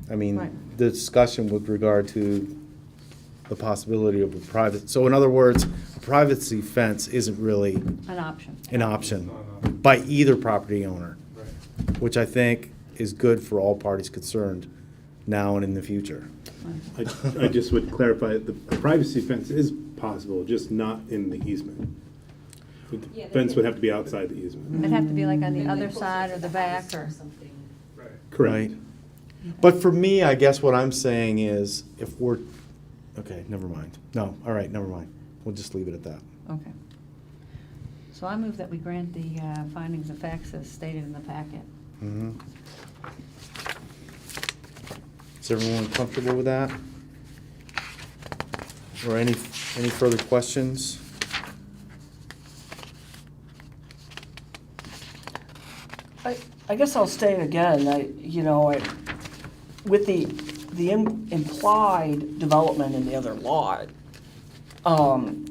I mean, Right. the discussion with regard to the possibility of a private, so in other words, a privacy fence isn't really An option. an option by either property owner, Right. which I think is good for all parties concerned now and in the future. I just would clarify, the privacy fence is possible, just not in the easement. The Yeah, they fence could- would have to be outside the easement. It'd have to be like on the Maybe other closer side to or the house back or, something. Right. Correct. But for me, I guess what I'm saying is, if we're, okay, never mind. No, all right, never mind. We'll just leave it at that. okay. So I move that we grant the findings of facts as stated in the packet. Mhm. Is everyone comfortable with that? Or any further questions? I guess I'll state again, with the implied development in the other lot, I'm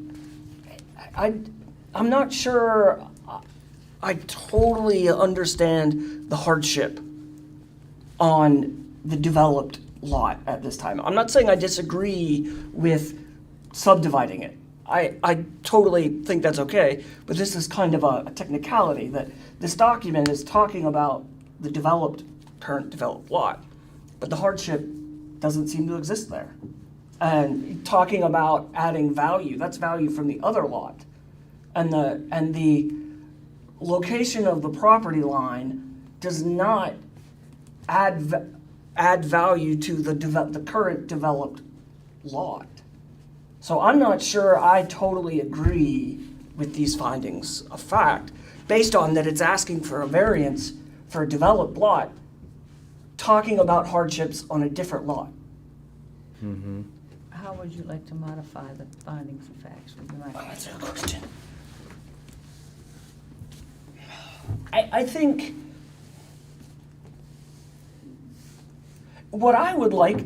not sure I totally understand the hardship on the developed lot at this time. I'm not saying I disagree with subdividing it. I totally think that's okay, but this is kind of a technicality that this document is talking about the current developed lot, but the hardship doesn't seem to exist there. And talking about adding value, that's value from the other lot. And the location of the property line does not add value to the current developed lot. So I'm not sure I totally agree with these findings of fact, based on that it's asking for a variance for a developed lot, talking about hardships on a different lot. How would you like to modify the findings of facts? Would you like- That's a good question. I think what I would like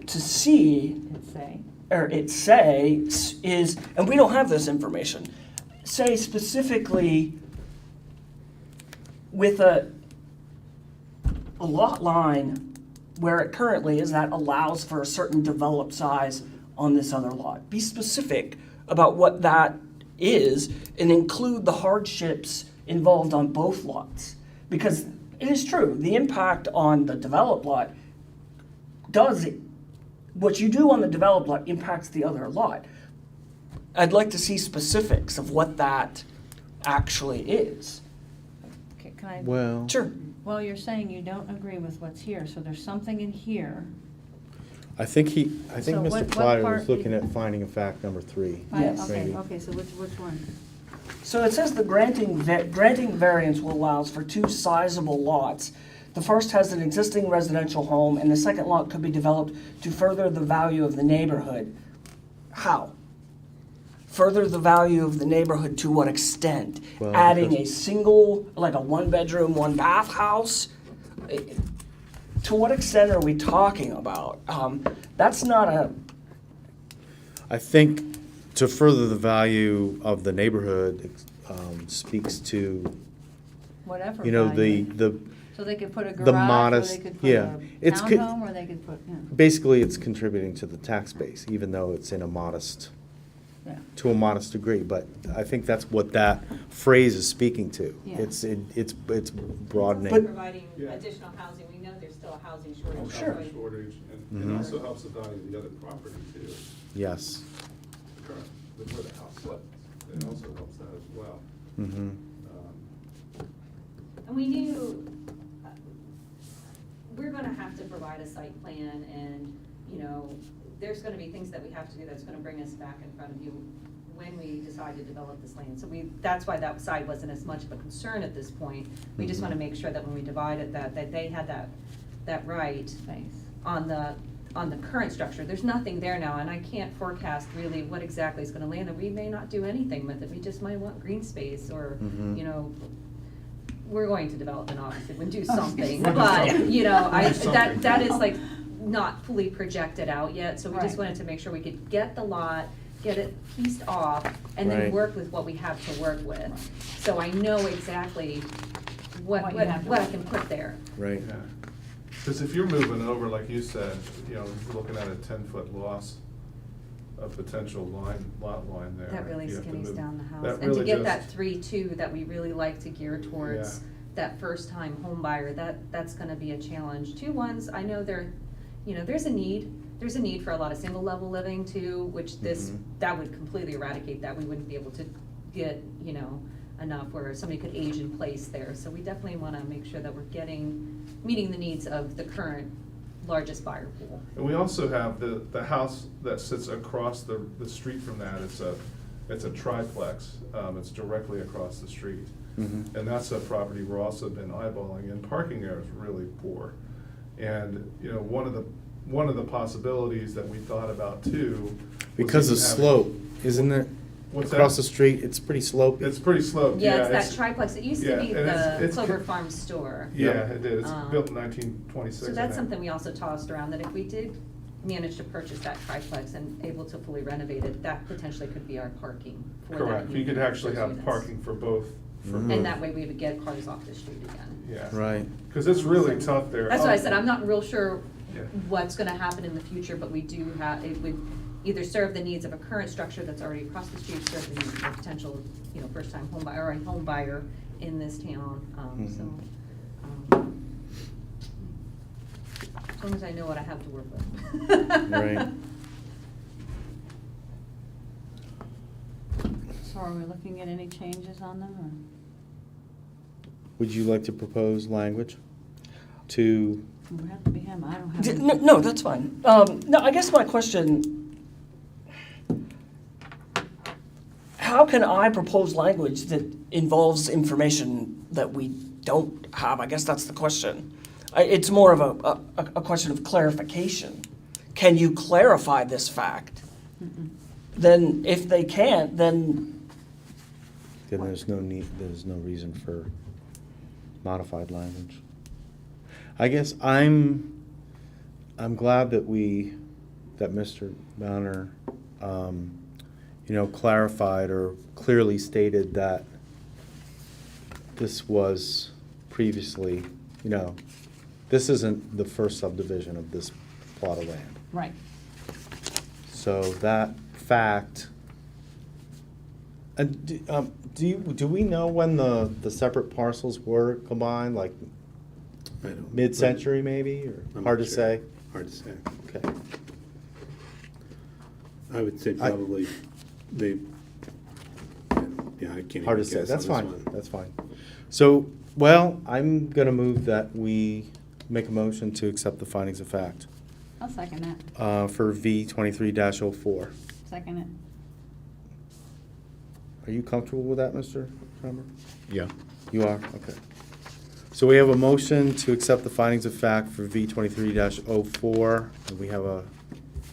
to see Let's say, or it say is, and we don't have this information, say specifically with a lot line where it currently is that allows for a certain developed size on this other lot. Be specific about what that is and include the hardships involved on both lots. Because it is true, the impact on the developed lot what you do on the developed lot impacts the other lot. I'd like to see specifics of what that actually is. can I? Well, Sure. Well, you're saying you don't agree with what's here, so there's something in here. I think So Mr. what Plyer part was looking did- at finding of fact number 3. Yes. Okay, maybe. okay, so which one? So it says the granting variance will allows for two sizable lots. The first has an existing residential home, and the second lot could be developed to further the value of the neighborhood. How? Further the value of the neighborhood to what extent? Well, Adding because- a single, like a one-bedroom, one-bath house? To what extent are we talking about? That's not a, I think to further the value of the neighborhood speaks to, Whatever. you know, value. So they could put a the garage, or modest- they could put yeah, a it's co- townhome, or they could put, basically it's contributing to the tax base, even though it's in a modest, yeah. to a modest degree. But I think that's what that phrase is speaking to. Yeah. It's But- broadening. Providing Yeah. additional housing, we know there's still a housing shortage. Oh, sure. right? Shortage, and Mhm. it also helps the value of the other property too, Yes. the current, where the house sits. It also helps that as well. Mm-hmm. And we knew, we're gonna have to provide a site plan and, there's gonna be things that we have to do that's gonna bring us back in front of you when we decide to develop this land. So that's why that side wasn't as much of a concern at this point. We just wanna make sure that when we divided that they had that right Space. on the current structure. There's nothing there now, and I can't forecast really what exactly is gonna land there. We may not do anything with it. We just might want green space or, Mhm. we're going to develop and obviously would do Oh, something, We'll do but, something. that is like not fully projected out yet, so we just Right. wanted to make sure we could get the lot, get it pieced off, and then Right. work with what we have to work with. So I know exactly what What you have to I work can with. put there. Right. Yeah, because if you're moving over, like you said, you're looking at a 10-foot loss a potential lot line there. That really You have to skinnies move- down the house. that And to really get just- that 3-2 that we really like to gear towards Yeah. that first-time home buyer, that's gonna be a challenge. 2-1s, I know there's a need. There's a need for a lot of single-level living too, which that would completely eradicate that. We wouldn't be able to get, enough where somebody could age in place there. So we definitely wanna make sure that we're meeting the needs of the current largest buyer pool. And we also have the house that sits across the street from that. It's a triplex. It's directly across the street. Mhm. And that's a property we're also been eyeballing, and parking there is really poor. And, one of the possibilities that we thought about too. was Because of even having- slope, isn't it? What's Across that? the street, it's pretty slopey. It's pretty sloped, Yeah, yeah. it's that triplex. It used to yeah, be and the it's Clover Farm store. Yeah, it did. It's Um, built in 1926. So I that's think. something we also tossed around, that if we did manage to purchase that triplex and able to fully renovate it, that potentially could be our parking for that Correct. You unit, could actually those have units. parking for both. And that way we would get cars off the street again. Yeah. Right. Because it's really So- tough there. That's why I said, I'm not real sure Yeah. what's gonna happen in the future, but we do have, it would either serve the needs of a current structure that's already across the street, serve the needs of a potential, first-time home buyer, or a home buyer in this town, as long as I know what I have to work with. Right. So are we looking at any changes on them, or? Would you like to propose language to, It would have to be him, I don't have. No, any- no, that's fine. No, I guess my question, how can I propose language that involves information that we don't have? I guess that's the question. It's more of a question of clarification. Can you clarify this fact? Then if they can't, then there's no reason for modified language. I guess I'm glad that Mr. Bonner, clarified or clearly stated that this was previously, this isn't the first subdivision of this plot of land. Right. So that fact, and do we know when the separate parcels were combined, like I don't- mid-century maybe, or I'm hard to not sure. say? Hard to say. Okay. I would say probably they, yeah, I can't even Hard to guess say, on that's this fine, one. that's fine. So, well, I'm gonna move that we make a motion to accept the findings of fact I'll second that, for V 23-04. second it. Are you comfortable with that, Mr. Schomburg? Yeah. You are, okay. So we have a motion to accept the findings of fact for V 23-04, and we have a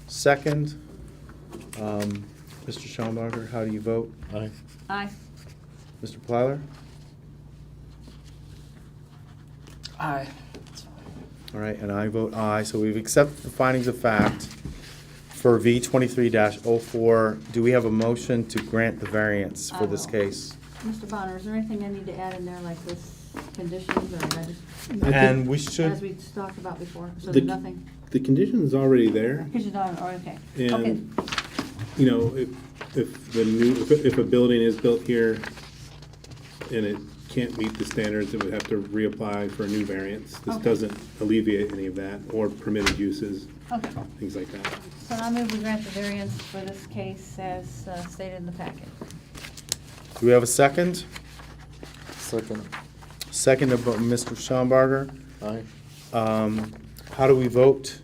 second. Mr. Schaumbarger, how do you vote? Aye. Aye. Mr. Plyler? I. All right, and I vote aye, so we've accepted the findings of fact for V 23-04. Do we have a motion to grant the variance for this I will. case? Mr. Bonner, is there anything I need to add in there like this, conditions, or I just, And we as should, we talked about before, so The- there's nothing? The condition's already there. Because you don't, or, okay, okay. And, if a building is built here and it can't meet the standards, it would have to reapply for a new variance. This Okay. doesn't alleviate any of that, or permitted uses, Okay, things like that. so I move we grant the variance for this case as stated in the packet. do we have a second? Second. Second of Mr. Schaumbarger. Aye. How do we vote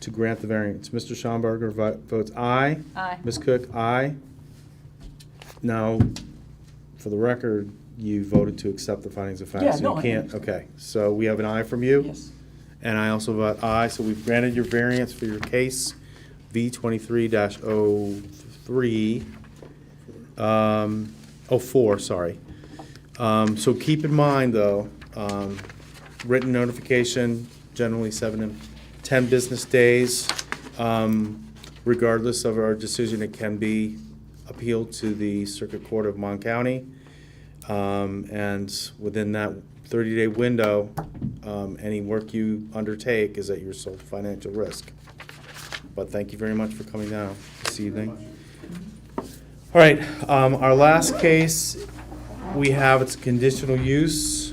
to grant the variance? Mr. Schaumbarger votes aye. Aye. Ms. Cook, aye. Now, for the record, you voted to accept the findings of fact. Yeah, so no, you I can't. understand. Okay, so we have an aye from you? Yes. And I also vote aye, so we've granted your variance for your case, V 23-03, 04, sorry. So keep in mind, though, written notification, generally 7 to 10 business days. Regardless of our decision, it can be appealed to the Circuit Court of Mon County. And within that 30-day window, any work you undertake is at your sole financial risk. But thank you very much for coming down. this evening. All right, our last case, we have, it's a conditional use.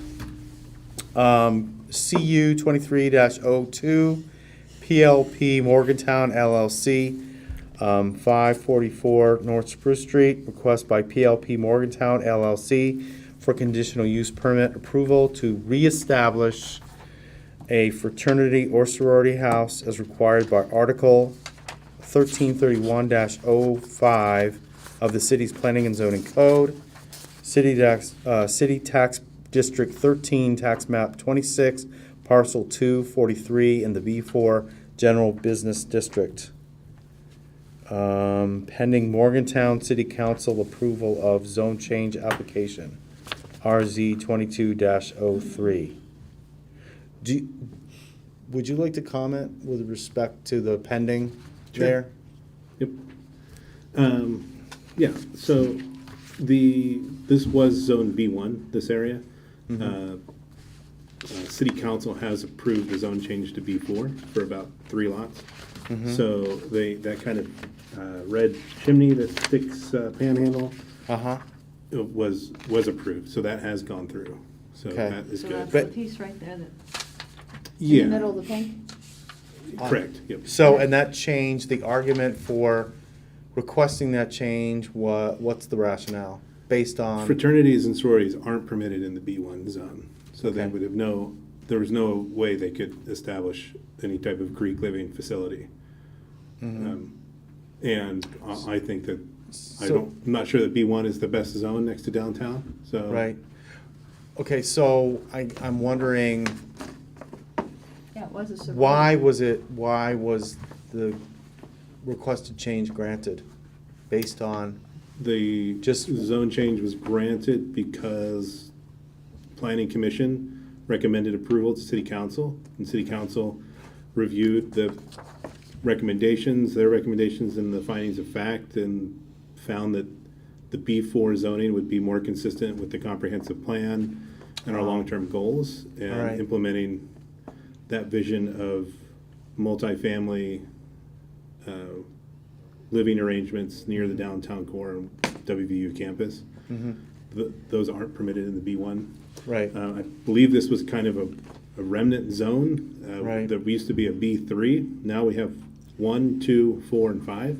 CU 23-02, PLP Morgantown LLC, 544 North Spruce Street, request by PLP Morgantown LLC for conditional use permit approval to reestablish a fraternity or sorority house as required by Article 1331-05 of the city's planning and zoning code, city tax district 13, tax map 26, parcel 243 in the B4 general business district. Pending Morgantown City Council approval of zone change application, RZ 22-03. Would you like to comment with respect to the pending there? Yep. Yeah, so this was Zone B1, this area. City Council has approved the zone change to B4 for about 3 lots. So that kind of red chimney that sticks panhandle Uh-huh. was approved, so that has gone through. So Okay. that is So good. that's But- the piece right there that, in Yeah, the middle of the pink? correct, yep. So, and that change, the argument for requesting that change, what's the rationale? Based on? Fraternities and sororities aren't permitted in the B1 zone, so they Okay. would have there was no way they could establish any type of Greek living facility. And I think that, I'm not sure that B1 is the best zone next to downtown, so. Right. Okay, so I'm wondering, Yeah, it was a sorority. why was the requested change granted? Based on, The Just- zone change was granted because Planning Commission recommended approval to City Council, and City Council reviewed their recommendations and the findings of fact, and found that the B4 zoning would be more consistent with the comprehensive plan and our long-term goals, All right. and implementing that vision of multifamily living arrangements near the downtown core and WVU campus. Those aren't permitted in the B1. right, I believe this was kind of a remnant zone. Right. That we used to be a B3. Now we have 1, 2, 4, and 5.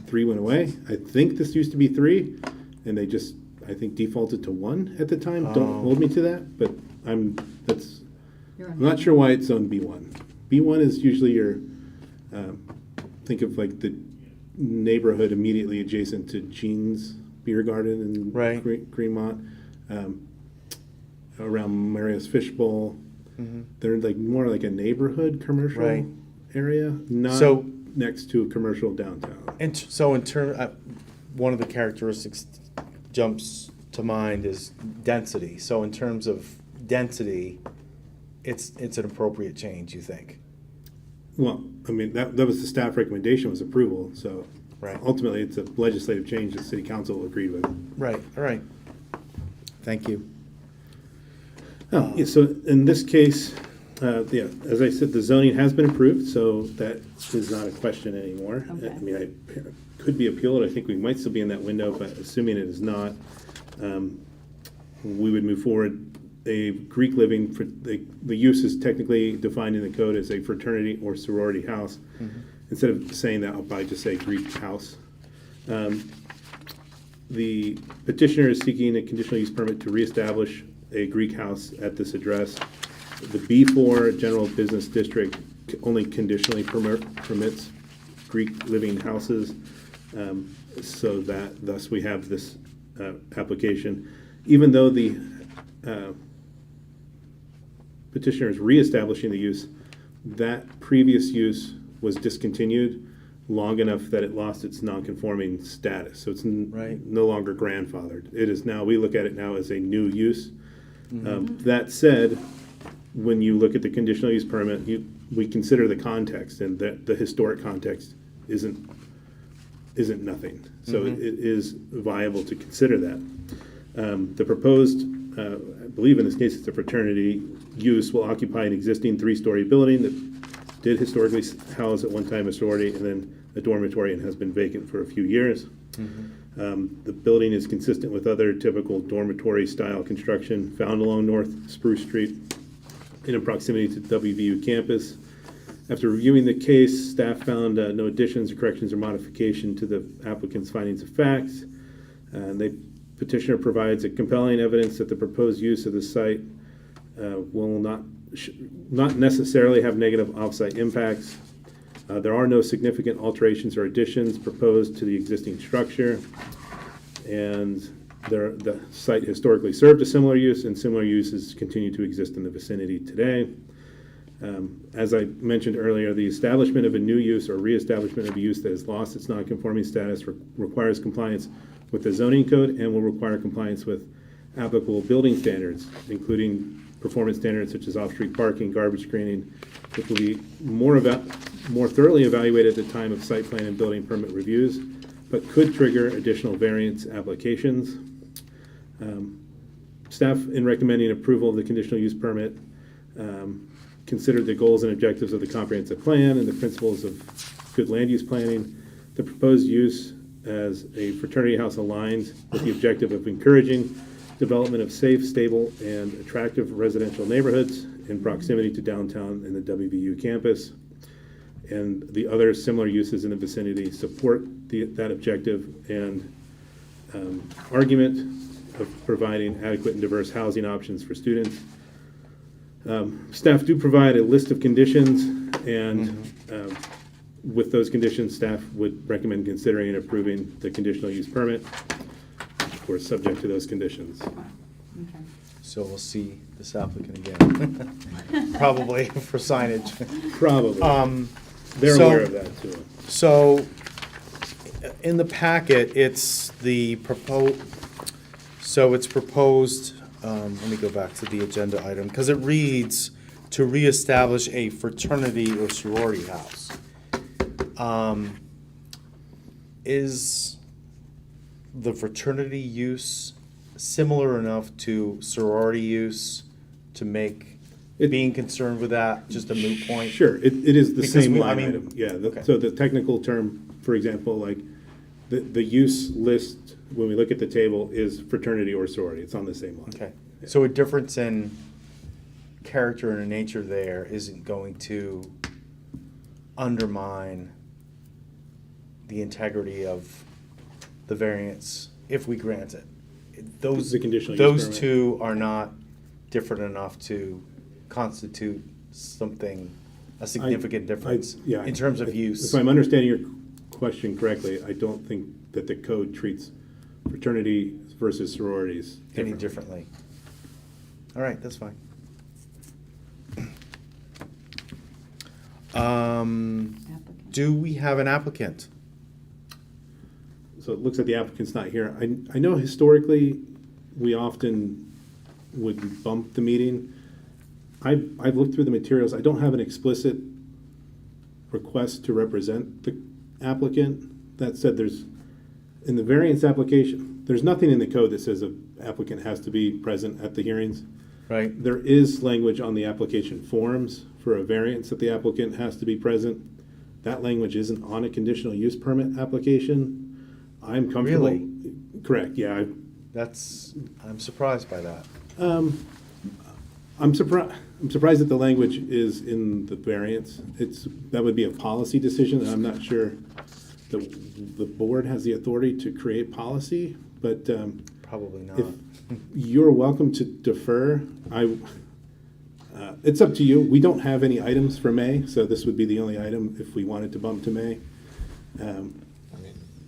3 went away. I think this used to be 3, and they just, I think, defaulted to 1 at the time. Oh. Don't hold me to that, but I'm You're I'm not sure why it's zone B1. B1 is usually your, think of like the neighborhood immediately adjacent to Jean's Beer Garden in Right. Greenmont, around Maria's Fishbowl. They're like more like a neighborhood commercial Right. area, not So- next to a commercial downtown. and so in one of the characteristics jumps to mind is density. So in terms of density, it's an appropriate change, you think? Well, I mean, that was the staff recommendation, was approval, so Right. ultimately it's a legislative change that city council agreed with. Right, all right. Thank you. Oh, yeah, so in this case, yeah, as I said, the zoning has been approved, so that is not a question anymore. Okay. I mean, it could be appealed, I think we might still be in that window, but assuming it is not, we would move forward. A Greek living, the use is technically defined in the code as a fraternity or sorority house. Instead of saying that, I'll probably just say Greek house. The petitioner is seeking a conditional use permit to reestablish a Greek house at this address. The B4 General Business District only conditionally permits Greek living houses, so that thus we have this application. Even though the petitioner is reestablishing the use, that previous use was discontinued long enough that it lost its non-conforming status. So it's Right. no longer grandfathered. It is now, we look at it now as a new use. That said, when you look at the conditional use permit, we consider the context, and the historic context isn't nothing. So it is viable to consider that. The proposed, I believe in this case, it's a fraternity use, will occupy an existing 3-story building that did historically house at one time a sorority, and then a dormitory and has been vacant for a few years. The building is consistent with other typical dormitory-style construction found along North Spruce Street in proximity to the WVU campus. After reviewing the case, staff found no additions or corrections or modification to the applicant's findings of facts. The petitioner provides a compelling evidence that the proposed use of the site will not necessarily have negative off-site impacts. There are no significant alterations or additions proposed to the existing structure, and the site historically served a similar use, and similar uses continue to exist in the vicinity today. As I mentioned earlier, the establishment of a new use or reestablishment of a use that has lost its non-conforming status requires compliance with the zoning code and will require compliance with applicable building standards, including performance standards such as off-street parking, garbage screening, which will be more thoroughly evaluated at the time of site plan and building permit reviews, but could trigger additional variance applications. Staff, in recommending approval of the conditional use permit, considered the goals and objectives of the comprehensive plan and the principles of good land use planning. The proposed use as a fraternity house aligns with the objective of encouraging development of safe, stable, and attractive residential neighborhoods in proximity to downtown and the WVU campus. And the other similar uses in the vicinity support that objective and argument of providing adequate and diverse housing options for students. Staff do provide a list of conditions, and with those conditions, staff would recommend considering and approving the conditional use permit, of course, subject to those conditions. Okay. So we'll see this applicant again, probably for signage. Probably. They're so- aware of that too. So, in the packet, it's it's proposed, let me go back to the agenda item, because it reads to reestablish a fraternity or sorority house. Is the fraternity use similar enough to sorority use to make being concerned with that just a moot point? Sure, it is the Because same we- I line mean- item, yeah. Okay. So the technical term, for example, like, the use list, when we look at the table, is fraternity or sorority. It's on the same line. Okay, so a difference in character and nature there isn't going to undermine the integrity of the variance if we grant it. Those, The conditional use those permit. two are not different enough to constitute something, a significant difference Yeah, in terms of use. If I'm understanding your question correctly, I don't think that the code treats fraternity versus sororities Any differently. differently. All right, that's fine. Applicant. Do we have an applicant? So it looks like the applicant's not here. I know historically, we often would bump the meeting. I've looked through the materials. I don't have an explicit request to represent the applicant. That said, in the variance application, there's nothing in the code that says an applicant has to be present at the hearings. Right. There is language on the application forms for a variance that the applicant has to be present. That language isn't on a conditional use permit application. I'm comfortable. Really? Correct, yeah. I'm surprised by that. I'm surprised that the language is in the variance. That would be a policy decision, and I'm not sure the board has the authority to create policy, but Probably not. if you're welcome to defer. It's up to you. We don't have any items for May, so this would be the only item if we wanted to bump to May. I mean,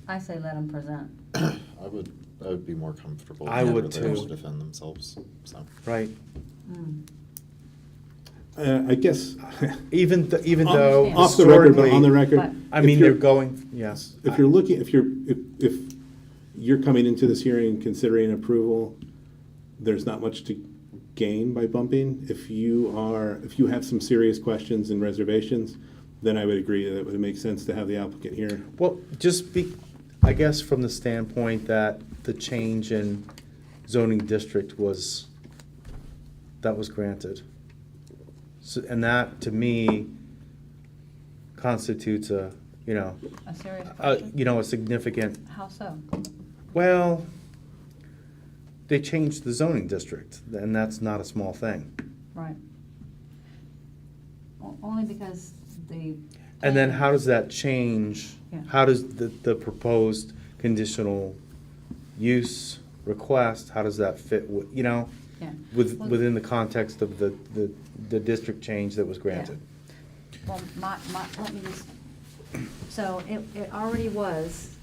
I say let them present. I would be more comfortable. I if would they were too. to defend themselves, so. Right. I guess, Even Understand. though off the record, but historically, on the record. But- I if mean, you're- they're going, yes. If you're looking, if you're coming into this hearing considering approval, there's not much to gain by bumping. If you have some serious questions and reservations, then I would agree that it would make sense to have the applicant here. Well, I guess from the standpoint that the change in zoning district was granted. So, and that, to me, constitutes a you know, A serious question? you know, a significant, How so? well, they changed the zoning district, and that's not a small thing. Right. Only because the. And then how does that change, Yeah. how does the proposed conditional use request, how does that fit, you know, Yeah. Well- within the context of the district change that was granted? Well, let me just, so it already was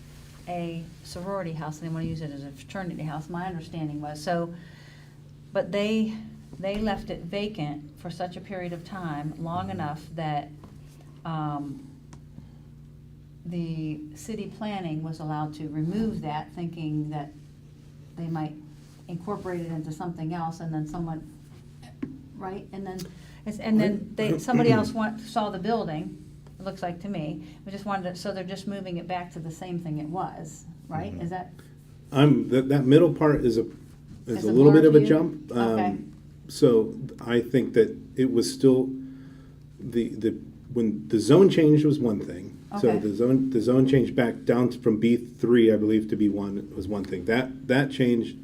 a sorority house, and they want to use it as a fraternity house, my understanding was, so, but they left it vacant for such a period of time, long enough that, the city planning was allowed to remove that, thinking that they might incorporate it into something else, and then someone, right, and then somebody else saw the building, it looks like to me, we just wanted to, so they're just moving it back to the same thing it was, right? Is that, That middle part is a Is a little bit blur of a to you? jump. Okay. So I think that it was still, when the zone change was one thing. So Okay. the zone changed back down from B3, I believe, to B1 was one thing. That changed,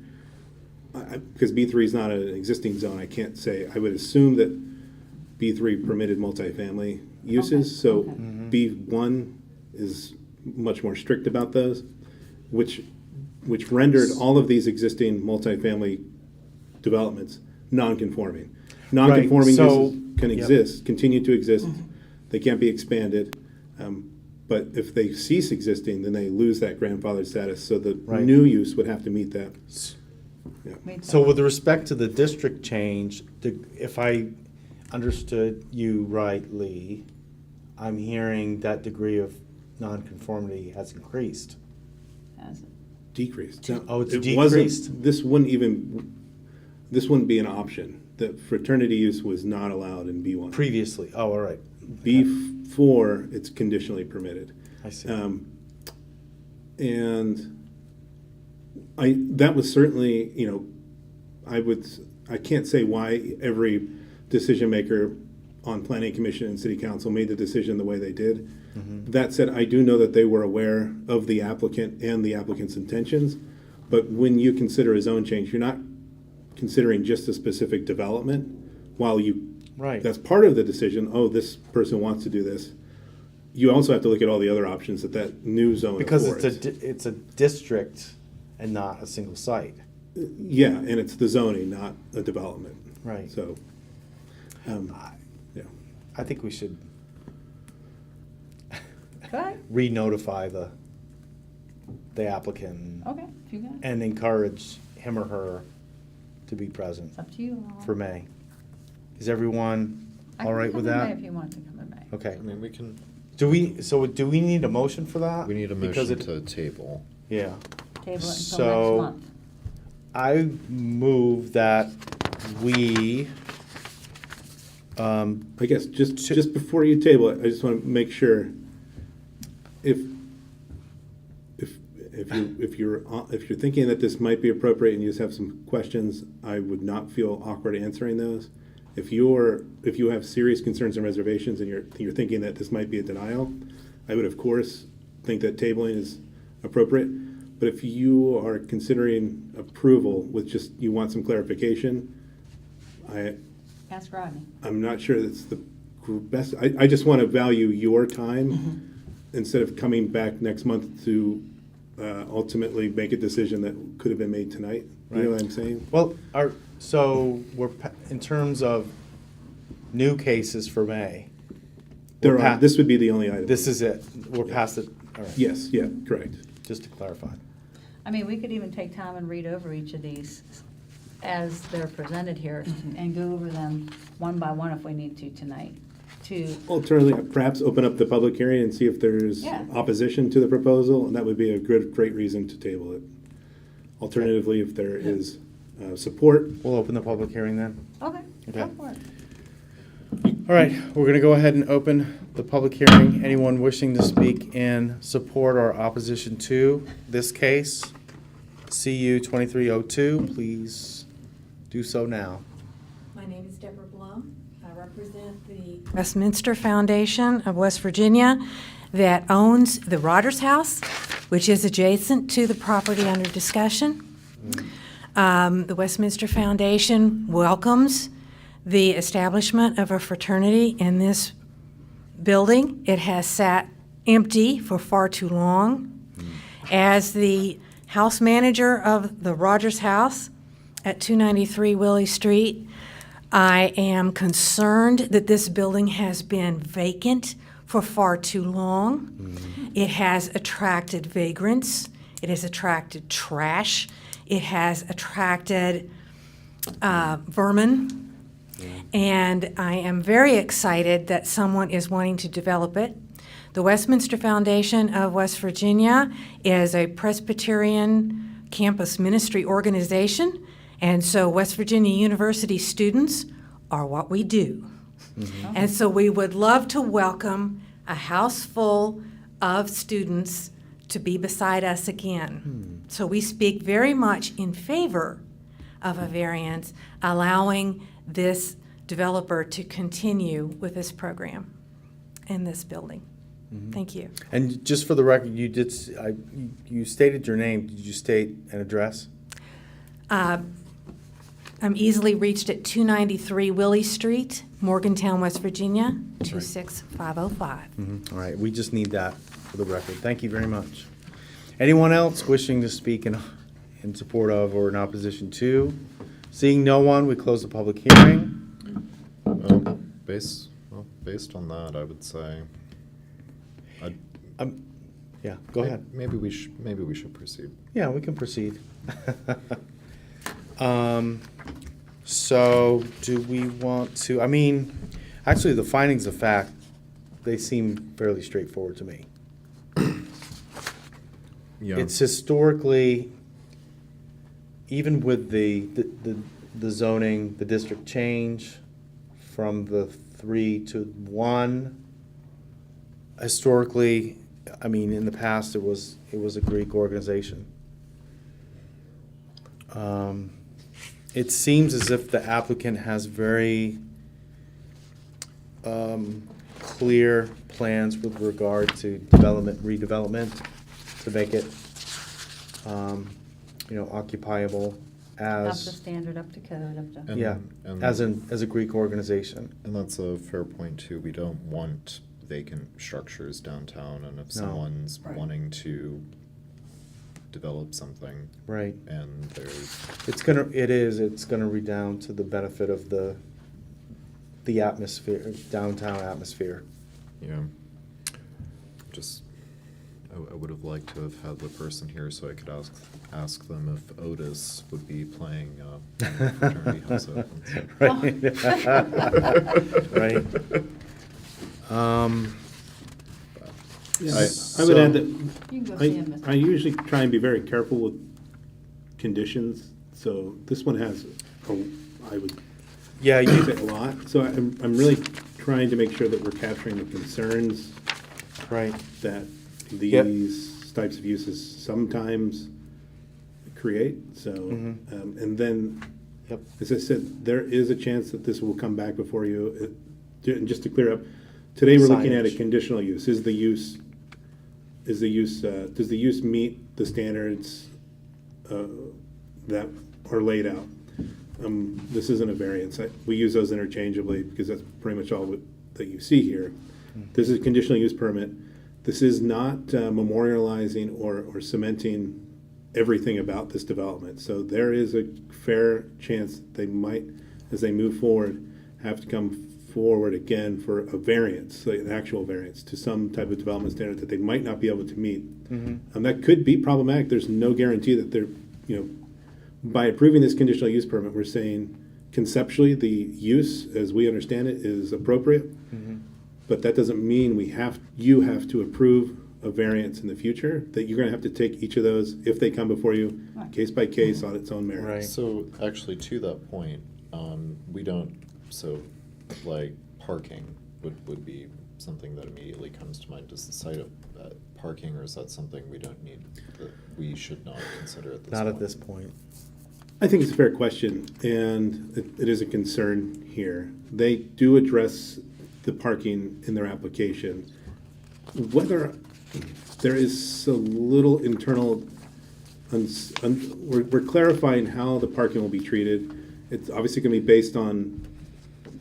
because B3 is not an existing zone, I can't say. I would assume that B3 permitted multifamily uses, so okay. B1 is much more strict about those, which rendered all of these existing multifamily developments non-conforming. Non-conforming so- uses can Yep. exist, continue to exist, they can't be expanded. But if they cease existing, then they lose that grandfathered status, so the Right. new use would have to meet that. So with respect to the district change, if I understood you rightly, I'm hearing that degree of nonconformity has increased. Decreased. Oh, it's It wasn't- decreased. This wouldn't be an option. The fraternity use was not allowed in B1. Previously, oh, all right, B4, it's conditionally permitted. I see. And that was certainly, I can't say why every decision maker on planning commission and city council made the decision the way they did. That said, I do know that they were aware of the applicant and the applicant's intentions, but when you consider a zone change, you're not considering just a specific development. While Right. that's part of the decision, oh, this person wants to do this, you also have to look at all the other options that new zone Because affords. it's a district and not a single site. Yeah, and it's the zoning, not a development. Right. So, yeah. I think we should go ahead, re-notify the applicant okay, if you got it, and encourage him or her to be present it's up to you. for May. Is everyone all right with I can come that? in May if you want to come in May. Okay. I mean, we can, Do we need a motion for that? we need a Because motion it- to table. Yeah. Table it until So- next month. I move that we, I guess just before you table it, I just want to make sure if you're thinking that this might be appropriate and you just have some questions, I would not feel awkward answering those. If you have serious concerns and reservations and you're thinking that this might be a denial, I would of course think that tabling is appropriate. But if you are considering approval with just, you want some clarification, Ask Rodney. I'm not sure that's the best. I just want to value your time instead of coming back next month to ultimately make a decision that could have been made tonight. You know what I'm saying? well, in terms of new cases for May, This would be the only item. this is it. We're past it. All right. Yes, yeah, correct. Just to clarify. I mean, we could even take time and read over each of these as they're presented here and go over them one by one if we need to tonight. Alternatively, perhaps open up the public hearing and see if there's Yeah. opposition to the proposal, and that would be a great reason to table it. Alternatively, if there is support, We'll open the public hearing then. Okay, go Okay. for it. All right, we're going to go ahead and open the public hearing. Anyone wishing to speak in support or opposition to this case, CU 2302, please do so now. My name is Deborah Blum. I represent the Westminster Foundation of West Virginia. that owns the Rogers House, which is adjacent to the property under discussion. The Westminster Foundation welcomes the establishment of a fraternity in this building. It has sat empty for far too long. As the house manager of the Rogers House at 293 Willie Street, I am concerned that this building has been vacant for far too long. It has attracted vagrants. It has attracted trash. It has attracted vermin. And I am very excited that someone is wanting to develop it. The Westminster Foundation of West Virginia is a Presbyterian campus ministry organization, and so West Virginia University students are what we do. And so we would love to welcome a house full of students to be beside us again. So we speak very much in favor of a variance allowing this developer to continue with this program in this building. Thank you. And just for the record, you stated your name. Did you state an address? I'm easily reached at 293 Willie Street, Morgantown, West Virginia, 26505. All right, we just need that for the record. Thank you very much. Anyone else wishing to speak in support of or in opposition to? Seeing no one, we close the public hearing. Based on that, I would say, Yeah, go ahead. maybe we should proceed. Yeah, we can proceed. So do we want to, actually, the findings of fact, they seem fairly straightforward to me. Yeah. It's historically, even with the zoning, the district change from the 3 to 1, historically, in the past, it was a Greek organization. It seems as if the applicant has very clear plans with regard to redevelopment, to make it, occupiable Up to as, standard, up to code, up to. And- yeah, and- as a Greek organization. And that's a fair point too. We don't want vacant structures downtown, and if No. someone's Right. wanting to develop something Right. and there's, It's gonna redound to the benefit of the atmosphere, downtown atmosphere. just, I would have liked to have had the person here so I could ask them if Otis would be playing fraternity house opens. Right. I would add that You can go see him, Mr. I usually try and be very careful with conditions, so this one has, I would Yeah, say a lot. So I'm really trying to make sure that we're capturing the concerns right. that Yep. these types of uses sometimes create, so, and then, Yep. as I said, there is a chance that this will come back before you. And just to clear up, today we're looking at a Signage. conditional use. Does the use meet the standards that are laid out? This isn't a variance. We use those interchangeably because that's pretty much all that you see here. This is a conditional use permit. This is not memorializing or cementing everything about this development. So there is a fair chance they might, as they move forward, have to come forward again for a variance, like an actual variance to some type of development standard that they might not be able to meet. And that could be problematic. There's no guarantee that they're, by approving this conditional use permit, we're saying conceptually the use, as we understand it, is appropriate. But that doesn't mean you have to approve a variance in the future, that you're gonna have to take each of those, if they come before you, case by case on its own merit. Right. So actually, to that point, like parking would be something that immediately comes to mind. Does the site of parking, or is that something we don't need, that we should not consider at this point? Not at this point. I think it's a fair question, and it is a concern here. They do address the parking in their application. Whether there is a little internal, we're clarifying how the parking will be treated. It's obviously going to be based on,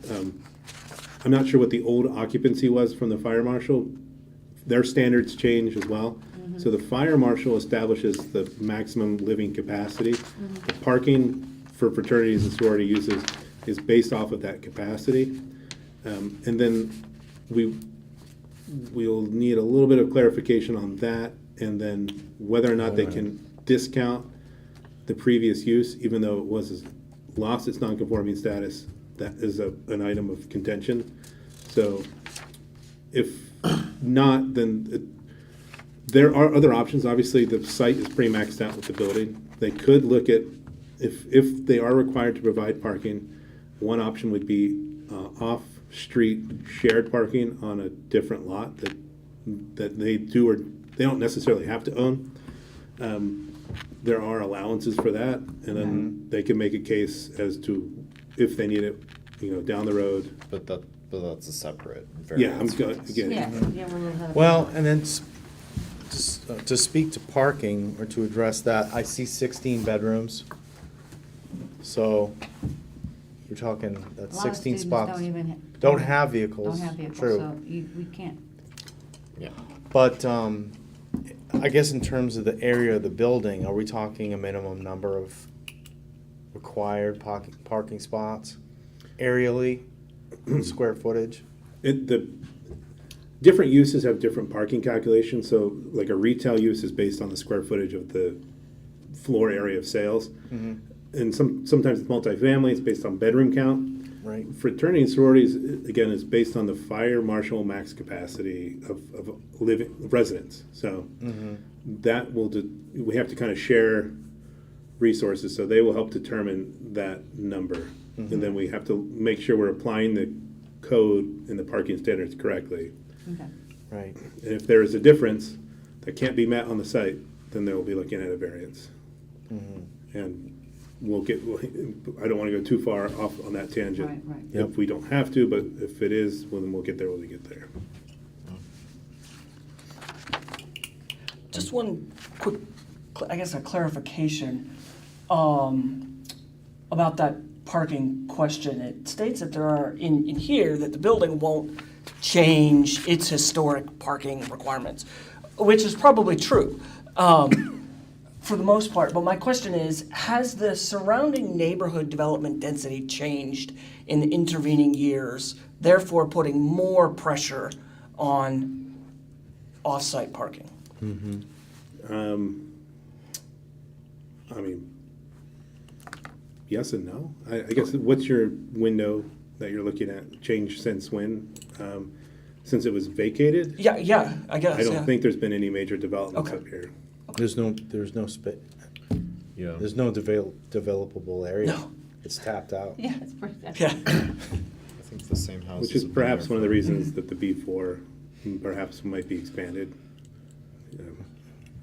I'm not sure what the old occupancy was from the fire marshal. Their standards change as well. So the fire marshal establishes the maximum living capacity. The parking for fraternities and sorority uses is based off of that capacity. And then we'll need a little bit of clarification on that, and then whether or not they can discount the previous use, even though it was lost its non-conforming status. That is an item of contention. So if not, then there are other options. Obviously, the site is pretty maxed out with the building. They could look at, if they are required to provide parking, one option would be off-street shared parking on a different lot that they do or they don't necessarily have to own. There are allowances for that, and then they can make a case as to if they need it, down the road. But that's a separate Yeah, I'm variance. good, again. Yeah, we're a little ahead. Well, and then to speak to parking, or to address that, I see 16 bedrooms. So you're talking, A that's lot of 16 students spots. don't have vehicles. Don't have vehicles, True. so we can't. Yeah. But I guess in terms of the area of the building, are we talking a minimum number of required parking spots aerially, square footage? The different uses have different parking calculations. So like a retail use is based on the square footage of the floor area of sales. And sometimes it's multifamily, it's based on bedroom count. Right. Fraternity and sororities, again, is based on the fire marshal max capacity of living residents. So that we have to kind of share resources, so they will help determine that number. And then we have to make sure we're applying the code and the parking standards correctly. Okay. Right. And if there is a difference that can't be met on the site, then they'll be looking at a variance. And I don't want to go too far off on that tangent. Right. Yep. If we don't have to, but if it is, well, then we'll get there when we get there. Just one quick, I guess, a clarification about that parking question. It states that there are, in here, that the building won't change its historic parking requirements, which is probably true for the most part. But my question is, has the surrounding neighborhood development density changed in the intervening years, therefore putting more pressure on off-site parking? I mean, yes and no. I guess, what's your window that you're looking at? Change since when? Since it was vacated? Yeah, I guess. I don't yeah. think there's been any major developments Okay. up here. There's no Yeah. There's no developable area. No. It's tapped out. Yeah, it's pretty. Yeah. I think the same houses. Which is have been perhaps there one of the for- reasons that the B4 perhaps might be expanded. You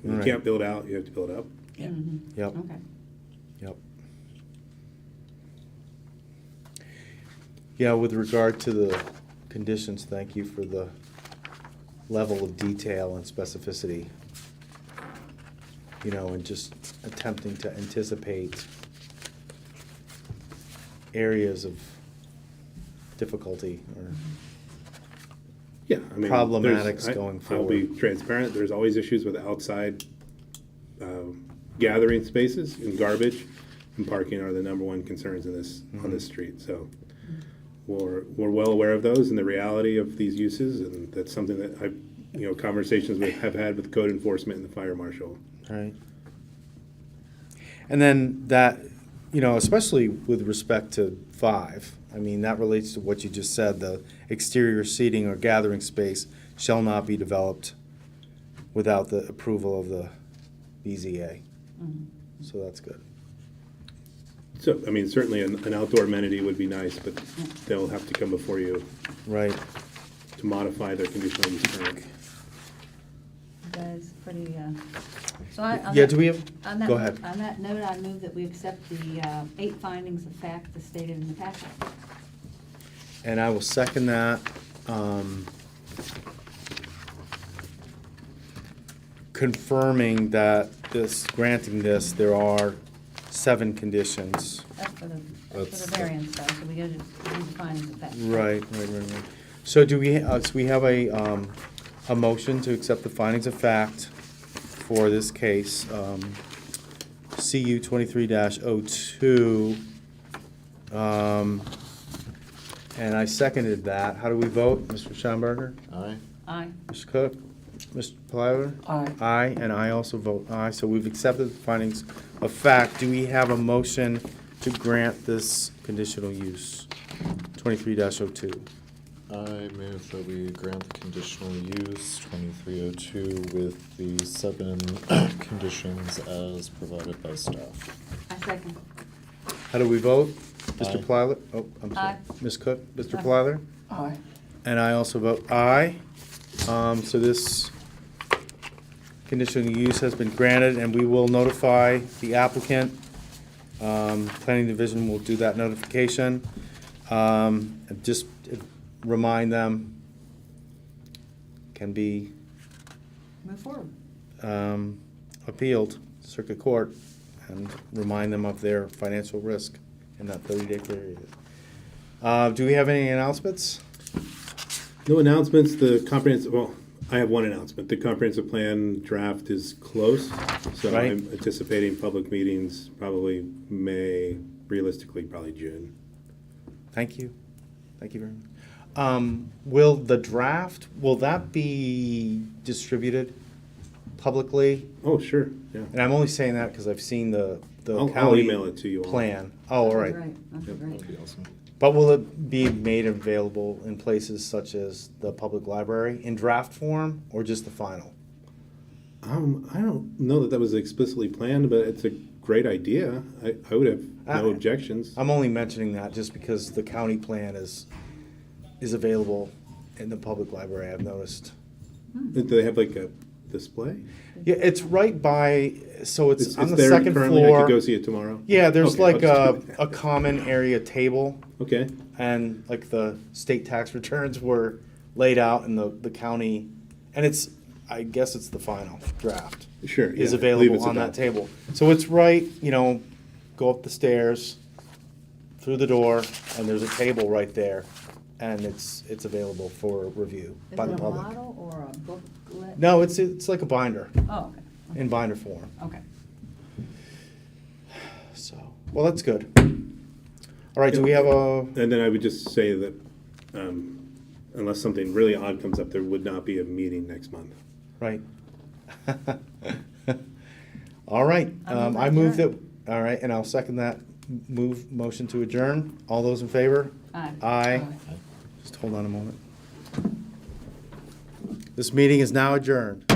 Right. can't build out, you have to build up. Yeah. Yep. Okay. Yep. Yeah, with regard to the conditions, thank you for the level of detail and specificity. And just attempting to anticipate areas of difficulty or Yeah, I mean. Problematics there's- going I'll be forward. transparent, there's always issues with outside gathering spaces and garbage, and parking are the number one concerns in this, on this street, so. We're well aware of those and the reality of these uses, and that's something that conversations we have had with code enforcement and the fire marshal. Right. And then that, especially with respect to 5, I mean, that relates to what you just said, the exterior seating or gathering space shall not be developed without the approval of the BZA. So that's good. So, I mean, certainly an outdoor amenity would be nice, but they'll have to come before you Right. to modify their conditional use permit. That is pretty, so I. on Yeah, that- do we have, on that go note- ahead. On that note, I move that we accept the 8 findings of fact as stated in the packet. And I will second that. confirming that granting this, there are 7 conditions. That's for the That's- variance though, so we gotta do the findings of fact. Right. So do we, so we have a motion to accept the findings of fact for this case, CU 23-02. And I seconded that. How do we vote? Mr. Schamberger? Aye. Aye. Mr. Cook? Mr. Plyler? Aye. Aye, and I also vote aye. So we've accepted the findings of fact. Do we have a motion to grant this conditional use, 23-02? I move that we grant the conditional use 2302 with the 7 conditions as provided by staff. I second. How do we vote? Mr. Aye. Plyler? Oh, I'm sorry. Aye. Ms. Cook? Mr. Aye. Plyler? Aye. And I also vote aye. So this conditional use has been granted, and we will notify the applicant. Planning Division will do that notification. And just remind them, can be Move forward. appealed, circuit court, and remind them of their financial risk in that 30-day period. Do we have any announcements? No announcements, the comprehensive, well, I have one announcement. The comprehensive plan draft is close, so Right. I'm anticipating public meetings probably May, realistically probably June. Thank you. Thank you very much. Will the draft, will that be distributed publicly? Oh, sure, yeah. And I'm only saying that because I've seen the I'll county email it to you all. plan. Oh, all right. That'd be great. That'd be awesome. But will it be made available in places such as the public library in draft form or just the final? I don't know that was explicitly planned, but it's a great idea. I would have no objections. I'm only mentioning that just because the county plan is available in the public library, I've noticed. Do they have like a display? Yeah, it's right by, so it's on the there second currently? I floor. could go see it tomorrow? Yeah, there's Okay, I'll like just do a that. common area table, Okay, and like the state tax returns were laid out in the county, and it's, I guess it's the final draft. sure. Is yeah, I believe available it's on that about- table. So it's right, go up the stairs, through the door, and there's a table right there, and it's available for review Is by it the a public. model or a booklet? No, it's like a binder, Oh, okay. in binder form, Okay. so, well, that's good. All right, do we have a, And then I would just say that unless something really odd comes up, there would not be a meeting next month. right. All right, I move I move that, adjourn. all right, and I'll second that motion to adjourn. All those in favor? Aye. Aye. Just hold on a moment. This meeting is now adjourned.